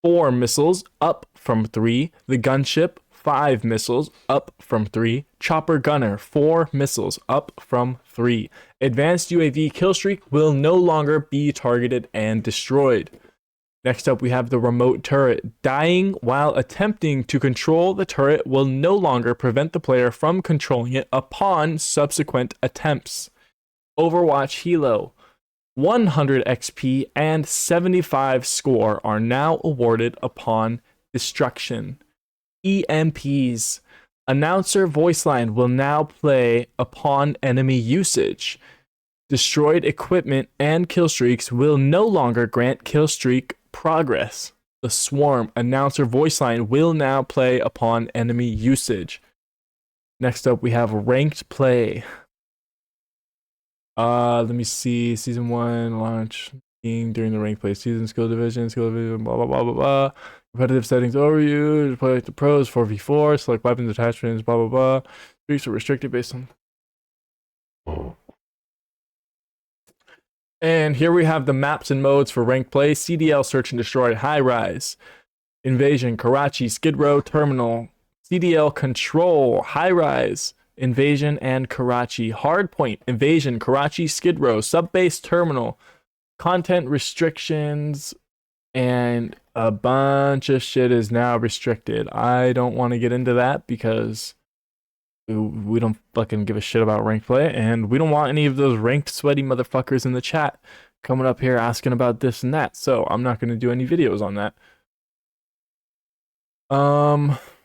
4 missiles, up from 3. The gunship, 5 missiles, up from 3. Chopper gunner, 4 missiles, up from 3. Advanced UAV kill streak will no longer be targeted and destroyed. Next up, we have the remote turret. Dying while attempting to control the turret will no longer prevent the player from controlling it upon subsequent attempts. Overwatch Helo. 100 XP and 75 score are now awarded upon destruction. EMPs. Announcer voice line will now play upon enemy usage. Destroyed equipment and kill streaks will no longer grant kill streak progress. The Swarm announcer voice line will now play upon enemy usage. Next up, we have ranked play. Let me see. Season 1 launch during the ranked play season. Skill division, blah blah blah blah blah. Competitive settings overview. Play like the pros 4v4. Select weapons attachments. Blah blah blah. Streaks are restricted based on. And here we have the maps and modes for ranked play. CDL search and destroy. High rise. Invasion. Karachi. Skid Row. Terminal. CDL control. High rise. Invasion and Karachi. Hardpoint. Invasion. Karachi. Skid Row. Subbase. Terminal. Content restrictions. And a bunch of shit is now restricted. I don't want to get into that because we don't fucking give a shit about ranked play, and we don't want any of those ranked sweaty motherfuckers in the chat coming up here asking about this and that. So I'm not going to do any videos on that.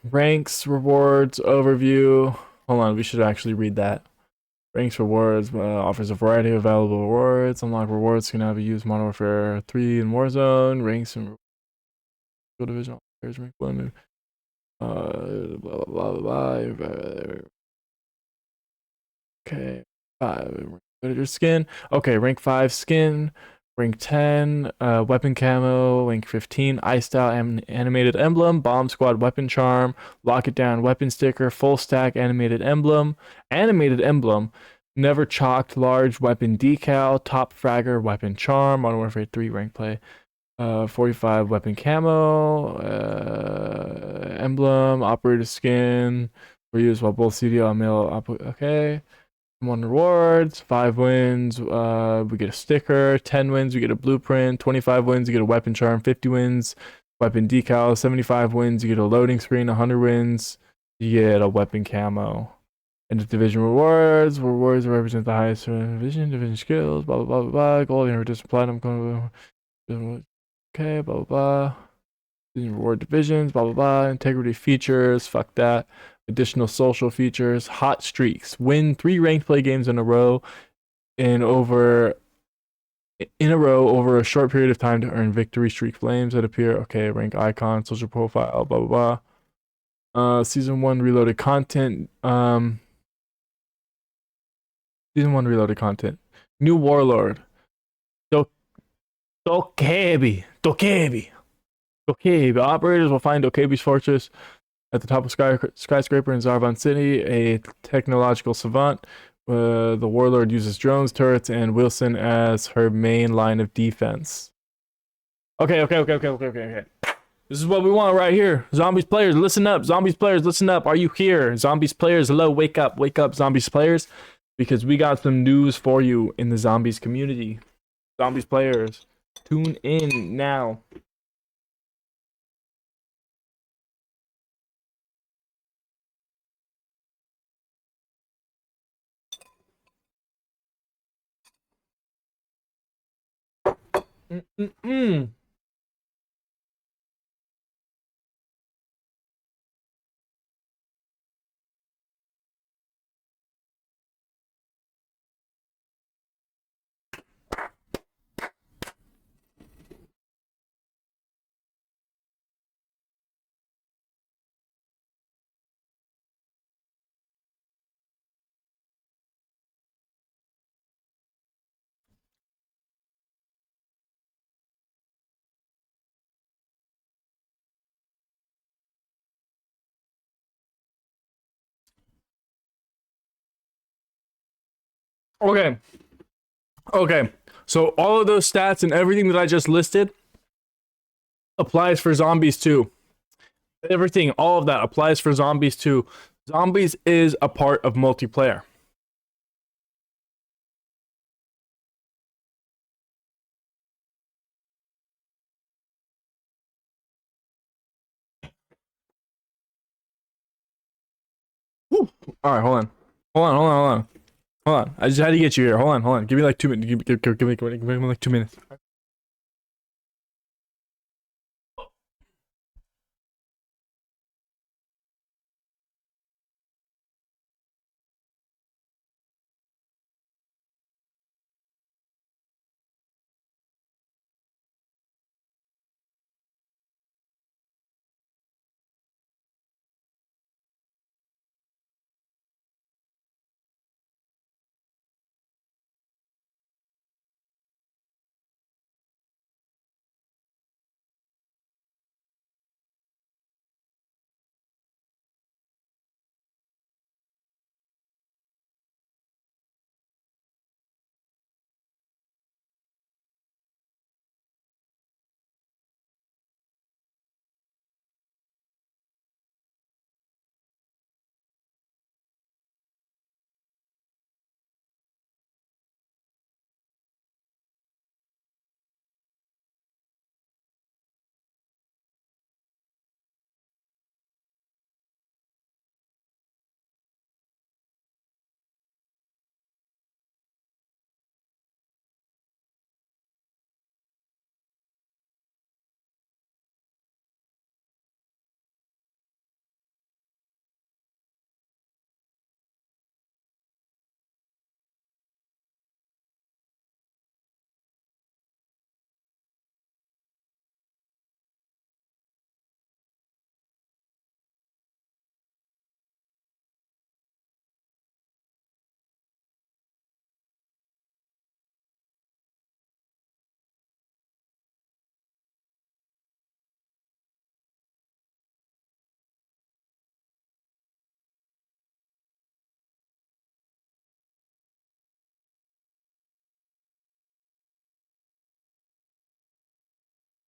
Ranks, rewards, overview. Hold on, we should actually read that. Ranks rewards offers a variety of available rewards. Unlock rewards can now be used Modern Warfare 3 in Warzone. Ranks and division players rank 1. Blah blah blah blah. Okay, 5. Your skin. Okay, rank 5 skin. Rank 10 weapon camo. Rank 15 ice style animated emblem. Bomb squad weapon charm. Lock it down weapon sticker. Full stack animated emblem. Animated emblem. Never chalked large weapon decal. Top fragger weapon charm. Modern Warfare 3 rank play. 45 weapon camo. Emblem. Operator skin. Were used while both CDL and mail. Okay. 1 rewards, 5 wins, we get a sticker, 10 wins, we get a blueprint, 25 wins, you get a weapon charm, 50 wins, weapon decal, 75 wins, you get a loading screen, 100 wins, you get a weapon camo. And the division rewards represent the highest division skills, blah, blah, blah, blah, blah, gold, just platinum, okay, blah, blah, blah. Reward divisions, blah, blah, blah, integrity features, fuck that. Additional social features, hot streaks, win 3 ranked play games in a row over a short period of time to earn victory streak flames that appear. Okay, rank icon, social profile, blah blah blah. Season 1 reloaded content. Season 1 reloaded content. New warlord. Dokebi. Operators will find Dokebi's fortress at the top of skyscraper in Zarvan City, a technological savant. The warlord uses drones, turrets, and Wilson as her main line of defense. Okay. This is what we want right here. Zombies players, listen up. Zombies players, listen up. Are you here? Zombies players, hello, wake up, zombies players. Because we got some news for you in the zombies community. Zombies players, tune in now. Okay. Okay. So all of those stats and everything that I just listed applies for zombies too. Everything, all of that applies for zombies too. Zombies is a part of multiplayer. Whew. All right, hold on. Hold on. I just had to get you here. Hold on. Give me like 2 minutes. Give me like 2 minutes.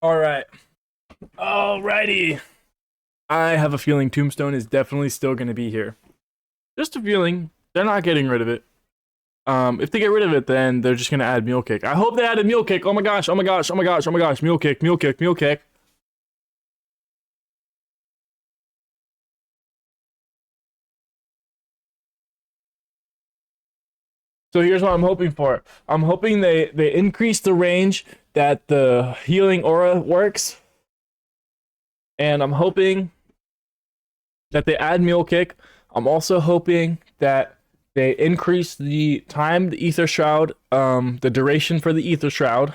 All right. Alrighty. I have a feeling Tombstone is definitely still going to be here. Just a feeling. They're not getting rid of it. If they get rid of it, then they're just going to add Mule Kick. I hope they added Mule Kick. Oh my gosh. Mule Kick. So here's what I'm hoping for. I'm hoping they increase the range that the healing aura works. And I'm hoping that they add Mule Kick. I'm also hoping that they increase the time, the Ether Shroud, the duration for the Ether Shroud.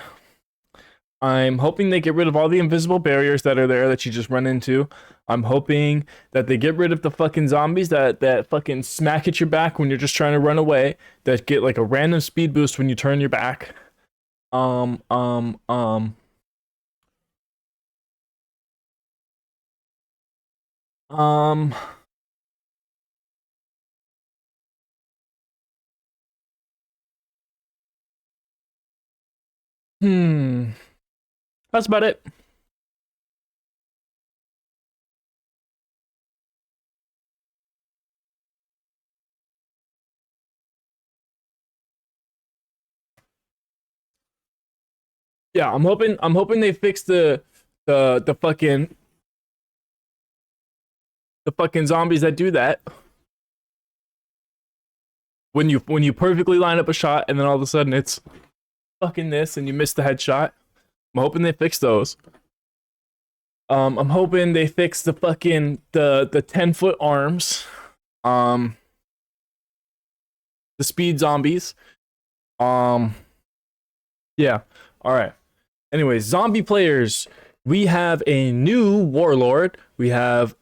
I'm hoping they get rid of all the invisible barriers that are there that you just run into. I'm hoping that they get rid of the fucking zombies that fucking smack at your back when you're just trying to run away, that get like a random speed boost when you turn your back. Um, um, um, um, that's about it. Yeah, I'm hoping they fix the fucking zombies that do that. When you perfectly line up a shot and then all of a sudden it's fucking this and you miss the headshot. I'm hoping they fix those. I'm hoping they fix the fucking the 10-foot arms. The speed zombies. Yeah. All right. Anyways, zombie players. We have a new warlord. We have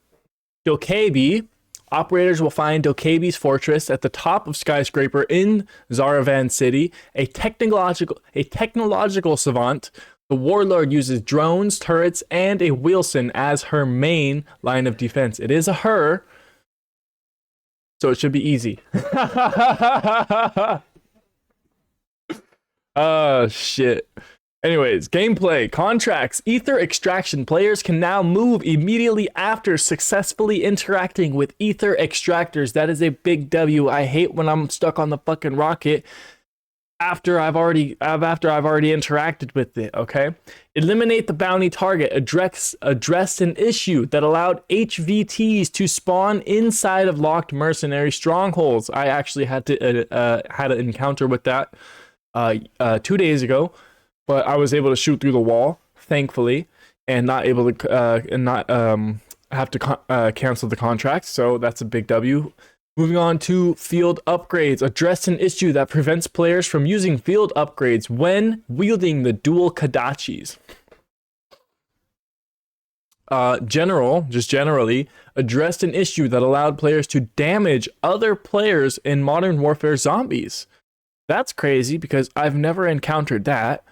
Dokebi. Operators will find Dokebi's fortress at the top of skyscraper in Zaravan City. A technological savant. The warlord uses drones, turrets, and a Wilson as her main line of defense. It is a her, so it should be easy. Oh shit. Anyways, gameplay, contracts, ether extraction. Players can now move immediately after successfully interacting with ether extractors. That is a big W. I hate when I'm stuck on the fucking rocket after I've already interacted with it, okay? Eliminate the bounty target. Addressed an issue that allowed HVTs to spawn inside of locked mercenary strongholds. I actually had an encounter with that 2 days ago. But I was able to shoot through the wall, thankfully, and not able to have to cancel the contract. So that's a big W. Moving on to field upgrades. Address an issue that prevents players from using field upgrades when wielding the dual Kadachis. Generally, addressed an issue that allowed players to damage other players in Modern Warfare Zombies. That's crazy because I've never encountered that.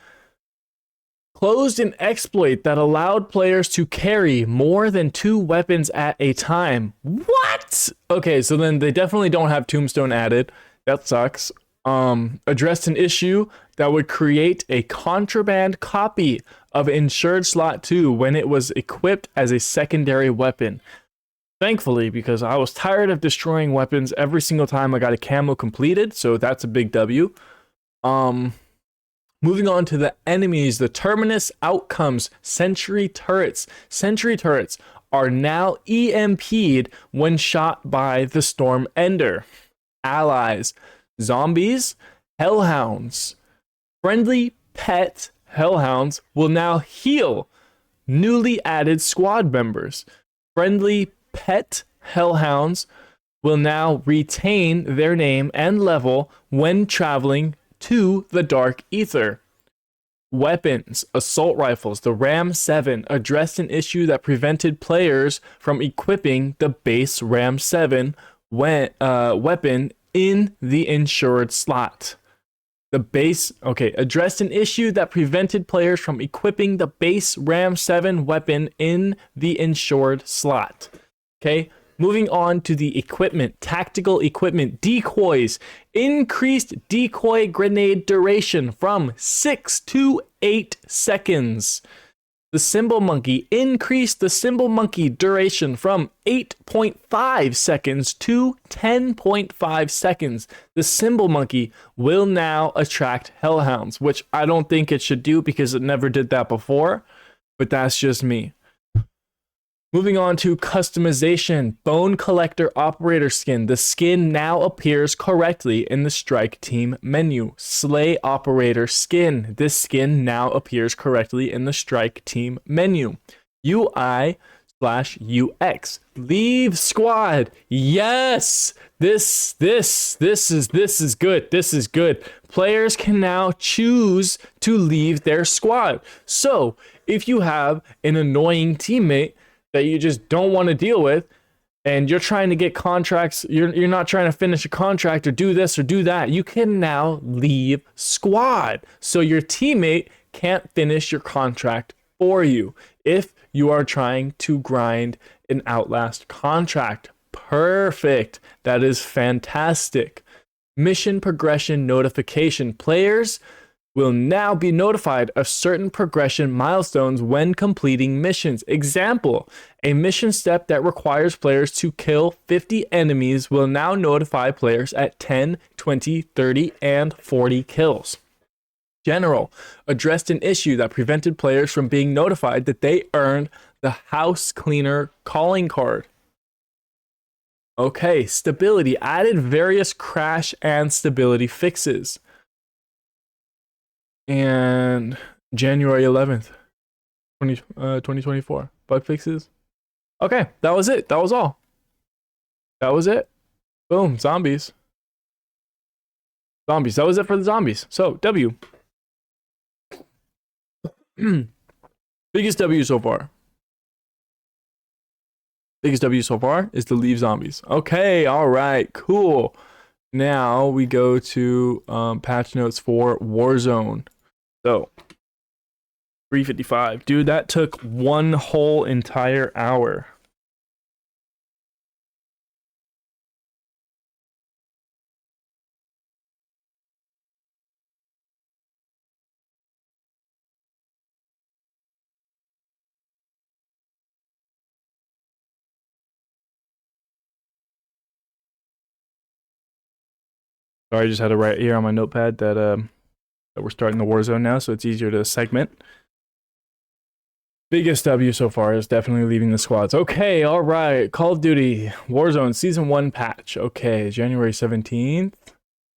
Closed an exploit that allowed players to carry more than 2 weapons at a time. What? Okay, so then they definitely don't have Tombstone added. That sucks. Addressed an issue that would create a contraband copy of Insured Slot 2 when it was equipped as a secondary weapon. Thankfully, because I was tired of destroying weapons every single time I got a camo completed, so that's a big W. Moving on to the enemies, the Terminus outcomes, Sentry turrets. Sentry turrets are now EMP'd when shot by the Storm Ender. Allies, zombies, hellhounds. Friendly pet hellhounds will now heal newly added squad members. Friendly pet hellhounds will now retain their name and level when traveling to the Dark Ether. Weapons, assault rifles. The Ram 7 addressed an issue that prevented players from equipping the base Ram 7 weapon in the insured slot. Addressed an issue that prevented players from equipping the base Ram 7 weapon in the insured slot. Okay. Moving on to the equipment, tactical equipment, decoys, increased decoy grenade duration from 6 to 8 seconds. The Symbol Monkey increased the Symbol Monkey duration from 8.5 seconds to 10.5 seconds. The Symbol Monkey will now attract Hellhounds, which I don't think it should do because it never did that before, but that's just me. Moving on to customization, Bone Collector Operator Skin. The skin now appears correctly in the Strike Team menu. Slay Operator Skin. This skin now appears correctly in the Strike Team menu. UI/UX. Leave squad. Yes! This is good. This is good. Players can now choose to leave their squad. So, if you have an annoying teammate that you just don't want to deal with, and you're trying to get contracts, you're not trying to finish a contract or do this or do that, you can now leave squad. So your teammate can't finish your contract for you if you are trying to grind an Outlast contract. Perfect. That is fantastic. Mission progression notification. Players will now be notified of certain progression milestones when completing missions. Example, a mission step that requires players to kill 50 enemies will now notify players at 10, 20, 30, and 40 kills. General addressed an issue that prevented players from being notified that they earned the House Cleaner calling card. Okay, stability added various crash and stability fixes. And January 11th, 2024. Bug fixes. Okay, that was it. That was all. That was it. Boom, zombies. Zombies. That was it for the zombies. So, W. Biggest W so far. Biggest W so far is to leave zombies. Okay, all right, cool. Now we go to patch notes for Warzone. So, 3:55. Dude, that took one whole entire hour. Sorry, I just had to write here on my notepad that we're starting the Warzone now, so it's easier to segment. Biggest W so far is definitely leaving the squads. Okay, all right. Call of Duty Warzone Season 1 patch. Okay, January 17th.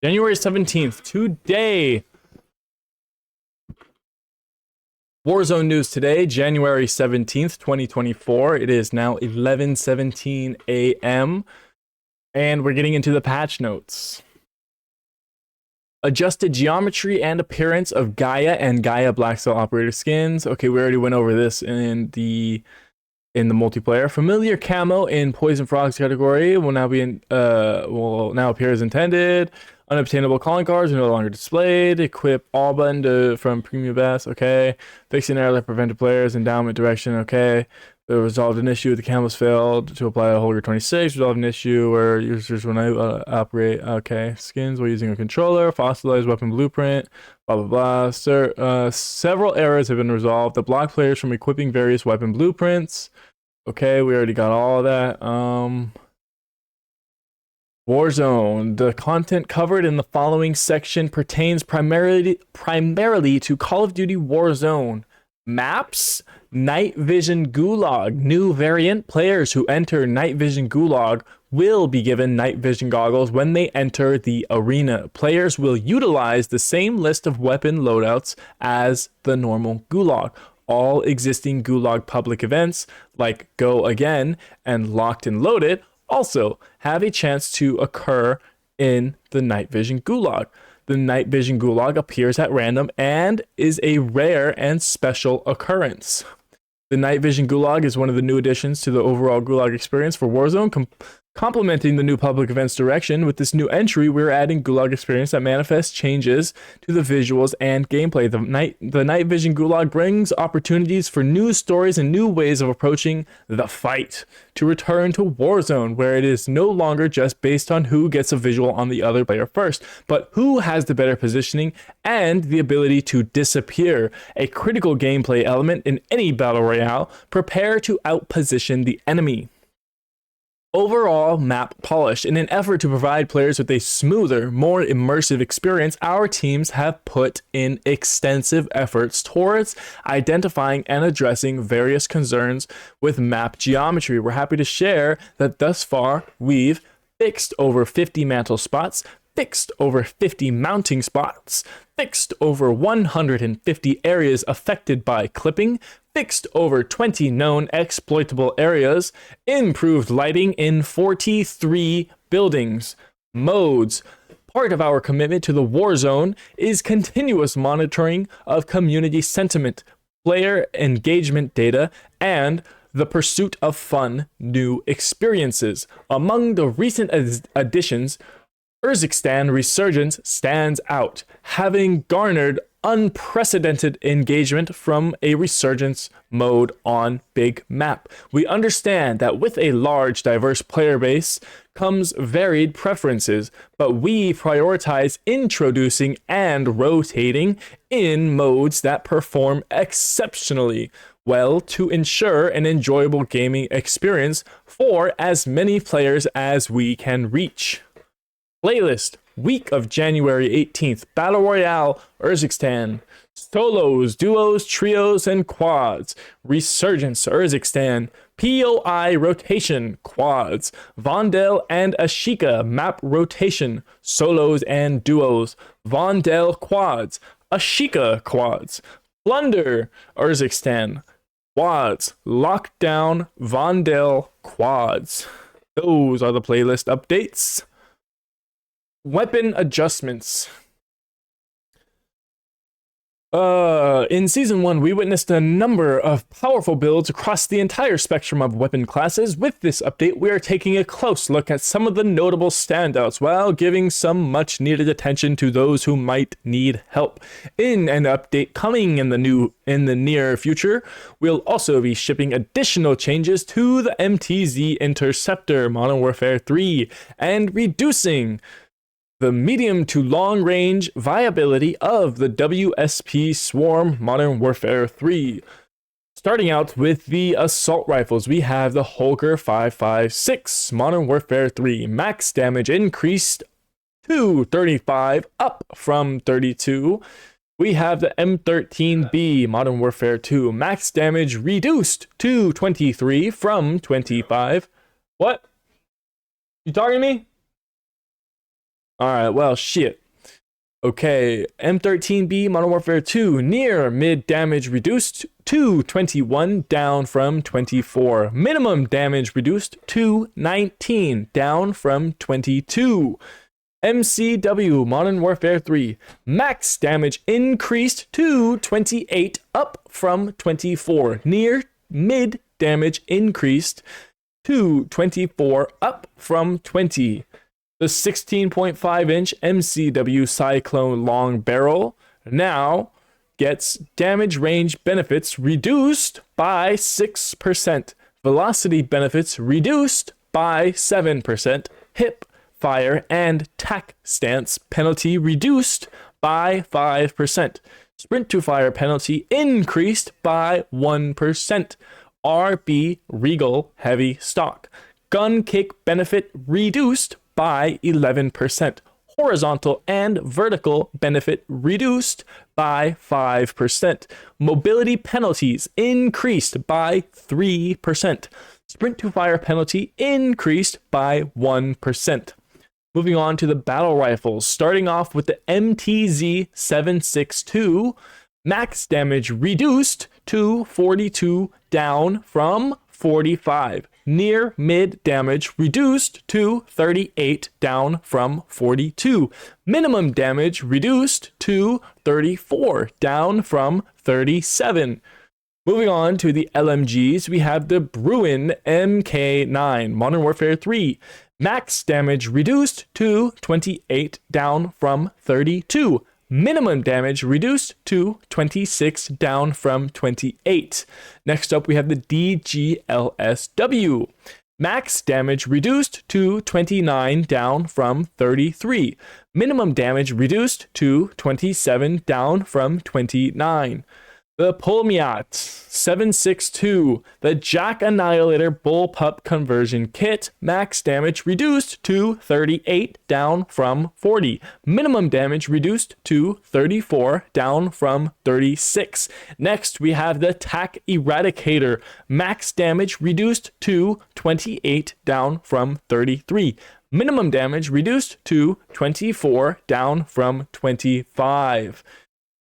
January 17th, today. Warzone news today, January 17th, 2024. It is now 11:17 a.m. And we're getting into the patch notes. Adjusted geometry and appearance of Gaia and Gaia Black Cell Operator skins. Okay, we already went over this in the multiplayer. Familiar camo in Poison Frogs category will now appear as intended. Unobtainable calling cards are no longer displayed. Equip all button from Premium Bass. Okay. Fixing error that prevented players. Endowment direction. Okay. Resolved an issue. The camos failed to apply a Holger 26. Resolved an issue where users will not operate. Okay. Skins while using a controller. Fossilized weapon blueprint. Blah, blah, blah. Several errors have been resolved. The block players from equipping various weapon blueprints. Okay. We already got all of that. Warzone. The content covered in the following section pertains primarily to Call of Duty Warzone. Maps, Night Vision Gulag. New variant. Players who enter Night Vision Gulag will be given night vision goggles when they enter the arena. Players will utilize the same list of weapon loadouts as the normal Gulag. All existing Gulag public events, like Go Again and Locked and Loaded, also have a chance to occur in the Night Vision Gulag. The Night Vision Gulag appears at random and is a rare and special occurrence. The Night Vision Gulag is one of the new additions to the overall Gulag experience for Warzone, complementing the new public events direction. With this new entry, we're adding Gulag experience that manifests changes to the visuals and gameplay. The Night Vision Gulag brings opportunities for new stories and new ways of approaching the fight. To return to Warzone, where it is no longer just based on who gets a visual on the other player first, but who has the better positioning and the ability to disappear. A critical gameplay element in any battle royale. Prepare to outposition the enemy. Overall map polish. In an effort to provide players with a smoother, more immersive experience, our teams have put in extensive efforts towards identifying and addressing various concerns with map geometry. We're happy to share that thus far we've fixed over 50 mantle spots, fixed over 50 mounting spots, fixed over 150 areas affected by clipping, fixed over 20 known exploitable areas, improved lighting in 43 buildings. Modes. Part of our commitment to the Warzone is continuous monitoring of community sentiment, player engagement data, and the pursuit of fun new experiences. Among the recent additions, Urzikstan Resurgence stands out, having garnered unprecedented engagement from a resurgence mode on big map. We understand that with a large, diverse player base comes varied preferences, but we prioritize introducing and rotating in modes that perform exceptionally well to ensure an enjoyable gaming experience for as many players as we can reach. Playlist. Week of January 18th. Battle Royale, Urzikstan. Solos, duos, trios, and quads. Resurgence, Urzikstan. POI rotation, quads. Vondel and Ashika, map rotation. Solos and duos. Vondel quads. Ashika quads. Plunder, Urzikstan. Quads, Lockdown, Vondel, Quads. Those are the playlist updates. Weapon adjustments. In Season 1, we witnessed a number of powerful builds across the entire spectrum of weapon classes. With this update, we are taking a close look at some of the notable standouts while giving some much-needed attention to those who might need help. In an update coming in the near future, we'll also be shipping additional changes to the Mw3 Interceptor Modern Warfare 3 and reducing the medium to long range viability of the WSP Swarm Modern Warfare 3. Starting out with the assault rifles, we have the Holger 5.56 Modern Warfare 3. Max damage increased to 35, up from 32. We have the M13B Modern Warfare 2. Max damage reduced to 23 from 25. What? You talking to me? Alright, well, shit. Okay, M13B Modern Warfare 2, near mid damage reduced to 21, down from 24. Minimum damage reduced to 19, down from 22. MCW Modern Warfare 3, max damage increased to 28, up from 24. Near mid damage increased to 24, up from 20. The 16.5-inch MCW Cyclone Long Barrel now gets damage range benefits reduced by 6%, velocity benefits reduced by 7%, hip, fire, and tac stance penalty reduced by 5%, sprint to fire penalty increased by 1%, RB Regal Heavy Stock, gun kick benefit reduced by 11%. Horizontal and vertical benefit reduced by 5%. Mobility penalties increased by 3%. Sprint to fire penalty increased by 1%. Moving on to the battle rifles, starting off with the MTZ 7.62, max damage reduced to 42, down from 45. Near mid damage reduced to 38, down from 42. Minimum damage reduced to 34, down from 37. Moving on to the LMGs, we have the Bruin MK9 Modern Warfare 3. Max damage reduced to 28, down from 32. Minimum damage reduced to 26, down from 28. Next up, we have the DGLSW. Max damage reduced to 29, down from 33. Minimum damage reduced to 27, down from 29. The Polmiat 7.62, the Jack Annihilator Bullpup Conversion Kit, max damage reduced to 38, down from 40. Minimum damage reduced to 34, down from 36. Next, we have the TAC Eradicator, max damage reduced to 28, down from 33. Minimum damage reduced to 24, down from 25.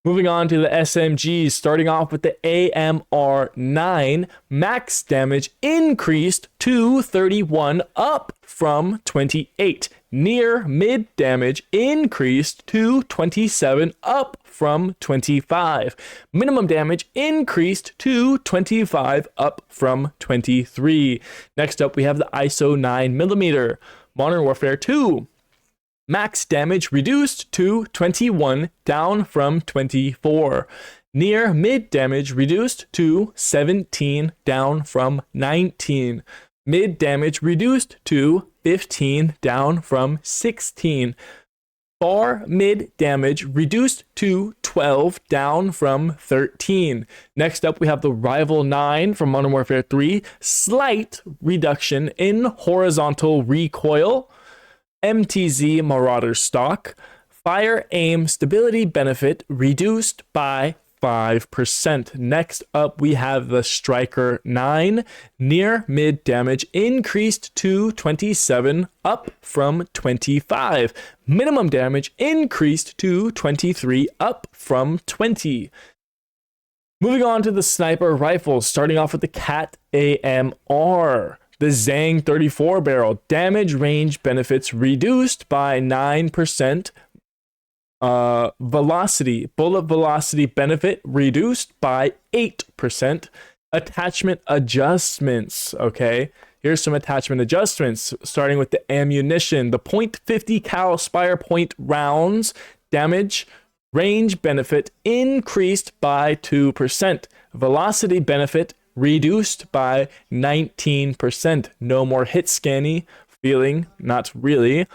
Moving on to the SMGs, starting off with the AMR9, max damage increased to 31, up from 28. Near mid damage increased to 27, up from 25. Minimum damage increased to 25, up from 23. Next up, we have the ISO 9mm Modern Warfare 2. Max damage reduced to 21, down from 24. Near mid damage reduced to 17, down from 19. Mid damage reduced to 15, down from 16. Far mid damage reduced to 12, down from 13. Next up, we have the Rival 9 from Modern Warfare 3. Slight reduction in horizontal recoil. MTZ Marauder stock, fire aim stability benefit reduced by 5%. Next up, we have the Striker 9, near mid damage increased to 27, up from 25. Minimum damage increased to 23, up from 20. Moving on to the sniper rifles, starting off with the Cat AMR. The Zang 34 barrel. Damage range benefits reduced by 9%. Bullet velocity benefit reduced by 8%. Attachment adjustments. Okay, here's some attachment adjustments, starting with the ammunition. The .50 cal Spire point rounds damage range benefit increased by 2%. Velocity benefit reduced by 19%. No more hit scanny feeling, not really.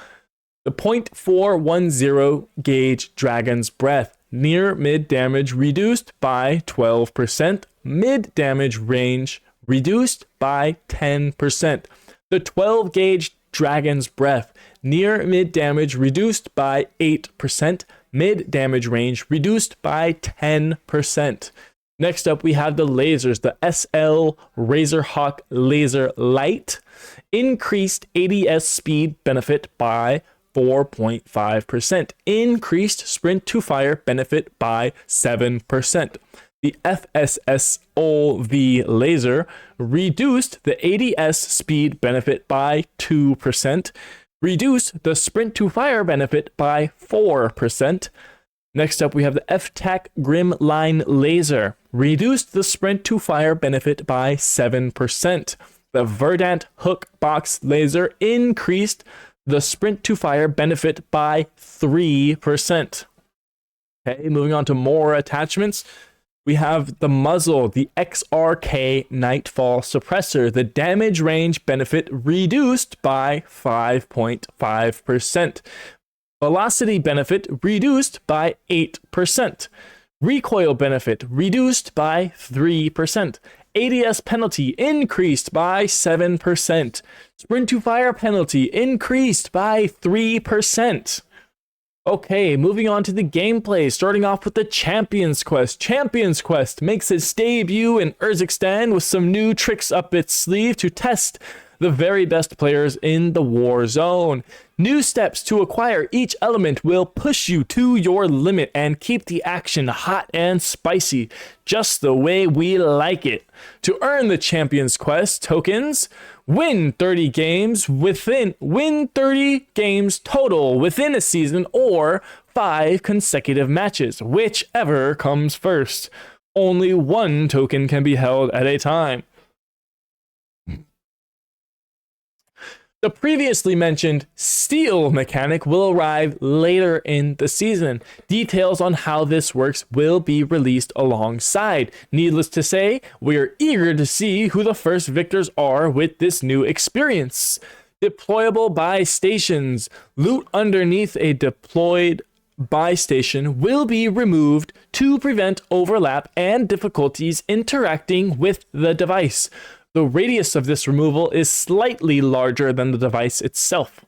The .410 gauge Dragon's Breath. Near mid damage reduced by 12%. Mid damage range reduced by 10%. The 12 gauge Dragon's Breath. Near mid damage reduced by 8%. Mid damage range reduced by 10%. Next up, we have the lasers, the SL Razorhawk Laser Light. Increased ADS speed benefit by 4.5%. Increased sprint to fire benefit by 7%. The FSSOV laser reduced the ADS speed benefit by 2%. Reduced the sprint to fire benefit by 4%. Next up, we have the FTAC Grim Line Laser. Reduced the sprint to fire benefit by 7%. The Verdant Hook Box Laser increased the sprint to fire benefit by 3%. Okay, moving on to more attachments. We have the muzzle, the XRK Nightfall Suppressor. The damage range benefit reduced by 5.5%. Velocity benefit reduced by 8%. Recoil benefit reduced by 3%. ADS penalty increased by 7%. Sprint to fire penalty increased by 3%. Okay, moving on to the gameplay, starting off with the Champions Quest. Champions Quest makes its debut in Urzikstan with some new tricks up its sleeve to test the very best players in the war zone. New steps to acquire each element will push you to your limit and keep the action hot and spicy, just the way we like it. To earn the Champions Quest tokens, win 30 games total within a season or 5 consecutive matches, whichever comes first. Only 1 token can be held at a time. The previously mentioned Steel mechanic will arrive later in the season. Details on how this works will be released alongside. Needless to say, we're eager to see who the first victors are with this new experience. Deployable buy stations. Loot underneath a deployed buy station will be removed to prevent overlap and difficulties interacting with the device. The radius of this removal is slightly larger than the device itself.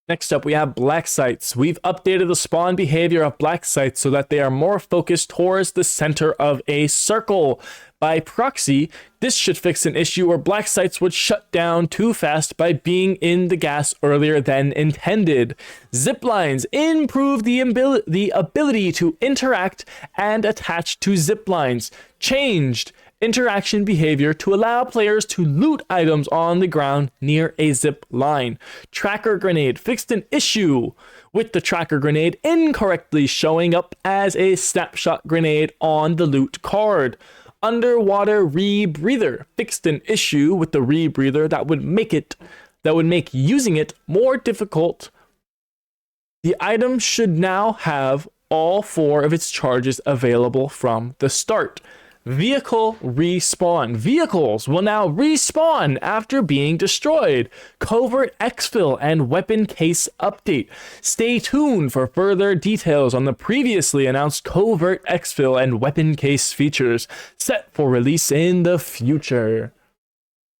Next up, we have black sites. We've updated the spawn behavior of black sites so that they are more focused towards the center of a circle. By proxy, this should fix an issue where black sites would shut down too fast by being in the gas earlier than intended. Zip lines improve the ability to interact and attach to zip lines. Changed interaction behavior to allow players to loot items on the ground near a zip line. Tracker grenade fixed an issue with the tracker grenade incorrectly showing up as a snapshot grenade on the loot card. Underwater rebreather fixed an issue with the rebreather that would make using it more difficult. The item should now have all 4 of its charges available from the start. Vehicle respawn. Vehicles will now respawn after being destroyed. Covert exfil and weapon case update. Stay tuned for further details on the previously announced covert exfil and weapon case features set for release in the future.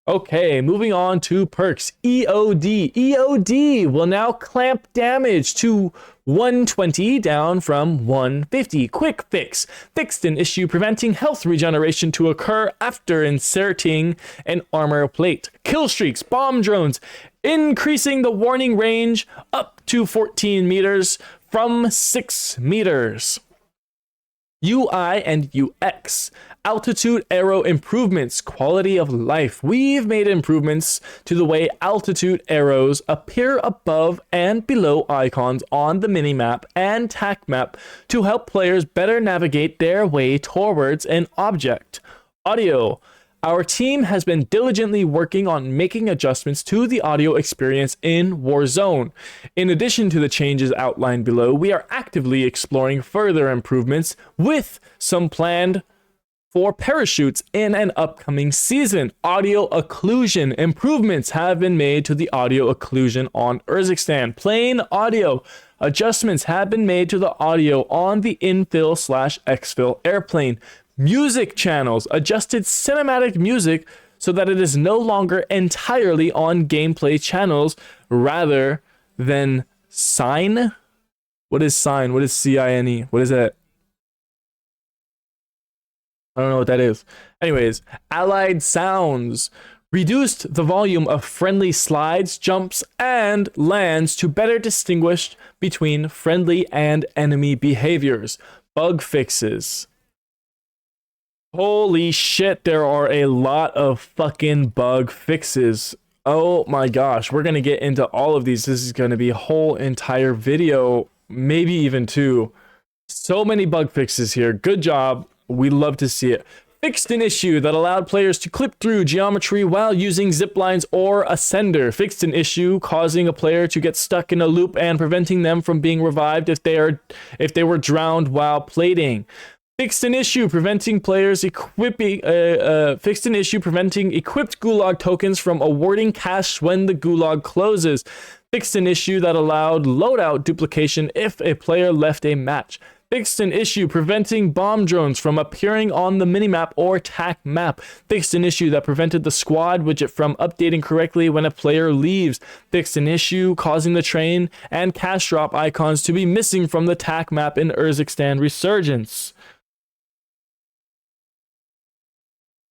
Okay, moving on to perks. EOD. EOD will now clamp damage to 120 down from 150. Quick fix. Fixed an issue preventing health regeneration to occur after inserting an armor plate. Kill streaks. Bomb drones. Increasing the warning range up to 14 meters from 6 meters. UI and UX, altitude arrow improvements, quality of life. We've made improvements to the way altitude arrows appear above and below icons on the minimap and tac map to help players better navigate their way towards an object. Audio. Our team has been diligently working on making adjustments to the audio experience in Warzone. In addition to the changes outlined below, we are actively exploring further improvements with some planned for parachutes in an upcoming season. Audio occlusion improvements have been made to the audio occlusion on Urzikstan. Plain audio adjustments have been made to the audio on the infill/exfil airplane. Music channels, adjusted cinematic music so that it is no longer entirely on gameplay channels rather than Cine. What is Cine? What is CINE? What is that? I don't know what that is. Anyways, allied sounds. Reduced the volume of friendly slides, jumps, and lands to better distinguish between friendly and enemy behaviors. Bug fixes. Holy shit, there are a lot of fucking bug fixes. Oh my gosh, we're gonna get into all of these. This is gonna be a whole entire video, maybe even two. So many bug fixes here. Good job. We love to see it. Fixed an issue that allowed players to clip through geometry while using zip lines or ascender. Fixed an issue causing a player to get stuck in a loop and preventing them from being revived if they were drowned while plating. Fixed an issue preventing players equipping fixed an issue preventing equipped gulag tokens from awarding cash when the gulag closes. Fixed an issue that allowed loadout duplication if a player left a match. Fixed an issue preventing bomb drones from appearing on the minimap or tac map. Fixed an issue that prevented the squad widget from updating correctly when a player leaves. Fixed an issue causing the train and cash drop icons to be missing from the tac map in Urzikstan Resurgence.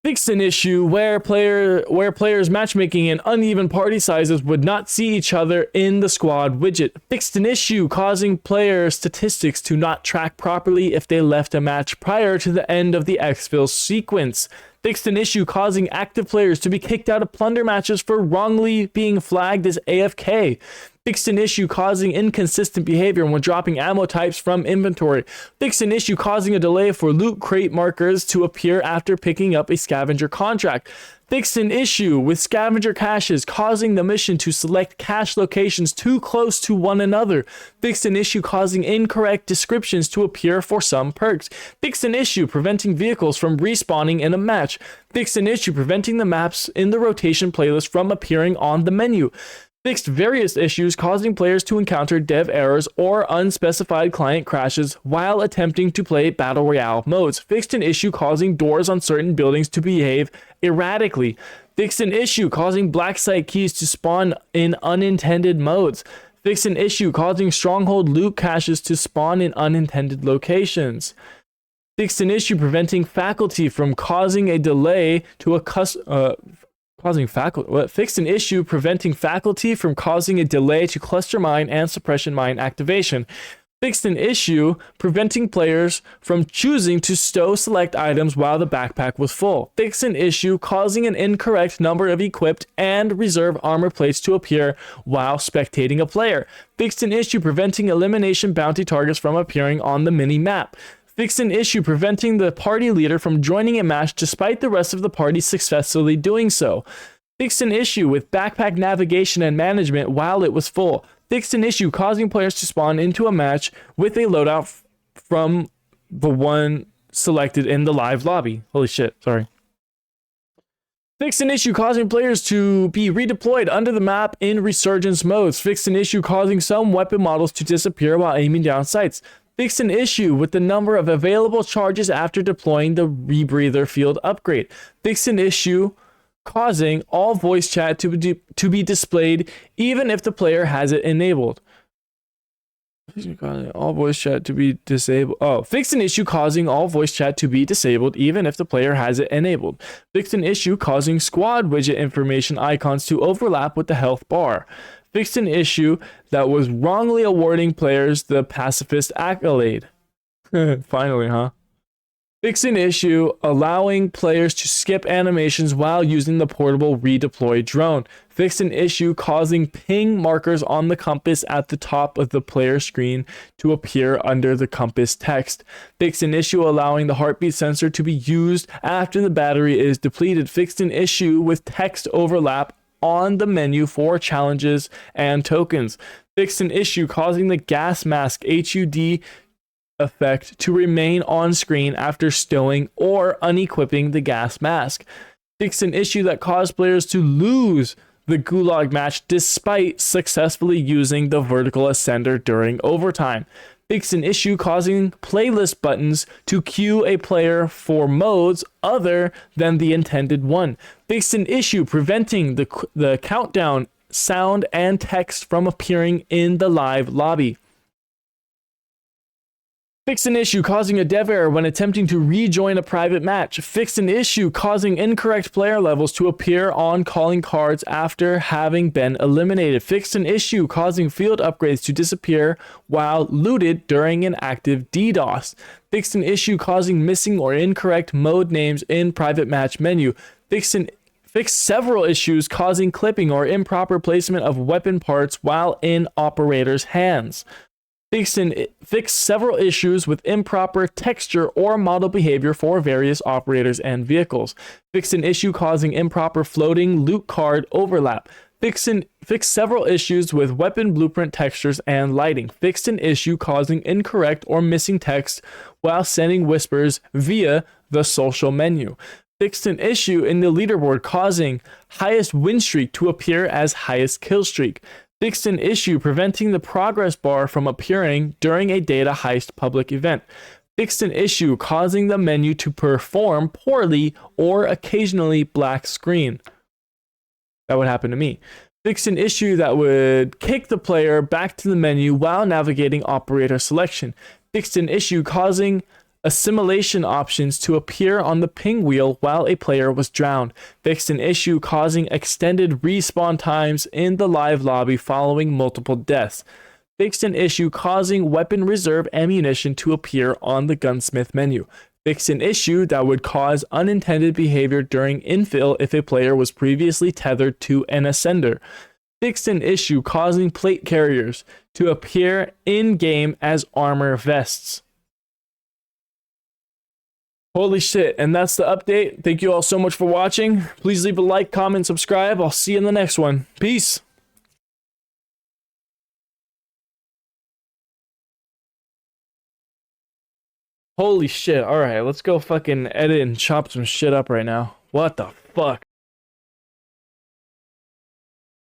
Fixed an issue where players matchmaking and uneven party sizes would not see each other in the squad widget. Fixed an issue causing player statistics to not track properly if they left a match prior to the end of the exfil sequence. Fixed an issue causing active players to be kicked out of plunder matches for wrongly being flagged as AFK. Fixed an issue causing inconsistent behavior when dropping ammo types from inventory. Fixed an issue causing a delay for loot crate markers to appear after picking up a scavenger contract. Fixed an issue with scavenger caches causing the mission to select cache locations too close to one another. Fixed an issue causing incorrect descriptions to appear for some perks. Fixed an issue preventing vehicles from respawning in a match. Fixed an issue preventing the maps in the rotation playlist from appearing on the menu. Fixed various issues causing players to encounter dev errors or unspecified client crashes while attempting to play Battle Royale modes. Fixed an issue causing doors on certain buildings to behave erratically. Fixed an issue causing black site keys to spawn in unintended modes. Fixed an issue causing stronghold loot caches to spawn in unintended locations. Fixed an issue preventing faculty from causing a delay to a fixed an issue preventing faculty from causing a delay to cluster mine and suppression mine activation. Fixed an issue preventing players from choosing to stow select items while the backpack was full. Fixed an issue causing an incorrect number of equipped and reserve armor plates to appear while spectating a player. Fixed an issue preventing elimination bounty targets from appearing on the mini map. Fixed an issue preventing the party leader from joining a match despite the rest of the party successfully doing so. Fixed an issue with backpack navigation and management while it was full. Fixed an issue causing players to spawn into a match with a loadout from the one selected in the live lobby. Holy shit, sorry. Fixed an issue causing players to be redeployed under the map in resurgence modes. Fixed an issue causing some weapon models to disappear while aiming down sights. Fixed an issue with the number of available charges after deploying the rebreather field upgrade. Fixed an issue causing all voice chat to be displayed even if the player has it enabled. All voice chat to be disabled. Oh, fixed an issue causing all voice chat to be disabled even if the player has it enabled. Fixed an issue causing squad widget information icons to overlap with the health bar. Fixed an issue that was wrongly awarding players the pacifist accolade. Finally, huh? Fix an issue allowing players to skip animations while using the portable redeploy drone. Fix an issue causing ping markers on the compass at the top of the player screen to appear under the compass text. Fix an issue allowing the heartbeat sensor to be used after the battery is depleted. Fix an issue with text overlap on the menu for challenges and tokens. Fix an issue causing the gas mask HUD effect to remain on screen after stowing or unequipping the gas mask. Fix an issue that caused players to lose the gulag match despite successfully using the vertical ascender during overtime. Fix an issue causing playlist buttons to queue a player for modes other than the intended one. Fix an issue preventing the countdown sound and text from appearing in the live lobby. Fix an issue causing a dev error when attempting to rejoin a private match. Fix an issue causing incorrect player levels to appear on calling cards after having been eliminated. Fix an issue causing field upgrades to disappear while looted during an active DDoS. Fix an issue causing missing or incorrect mode names in private match menu. Fix several issues causing clipping or improper placement of weapon parts while in operators' hands. Fix several issues with improper texture or model behavior for various operators and vehicles. Fix an issue causing improper floating loot card overlap. Fix several issues with weapon blueprint textures and lighting. Fix an issue causing incorrect or missing text while sending whispers via the social menu. Fixed an issue in the leaderboard causing highest win streak to appear as highest kill streak. Fixed an issue preventing the progress bar from appearing during a data heist public event. Fixed an issue causing the menu to perform poorly or occasionally black screen. That would happen to me. Fixed an issue that would kick the player back to the menu while navigating operator selection. Fixed an issue causing assimilation options to appear on the ping wheel while a player was drowned. Fixed an issue causing extended respawn times in the live lobby following multiple deaths. Fixed an issue causing weapon reserve ammunition to appear on the gunsmith menu. Fixed an issue that would cause unintended behavior during infill if a player was previously tethered to an ascender. Fixed an issue causing plate carriers to appear in-game as armor vests. Holy shit, and that's the update. Thank you all so much for watching. Please leave a like, comment, subscribe. I'll see you in the next one. Peace. Holy shit. Alright, let's go fucking edit and chop some shit up right now. What the fuck?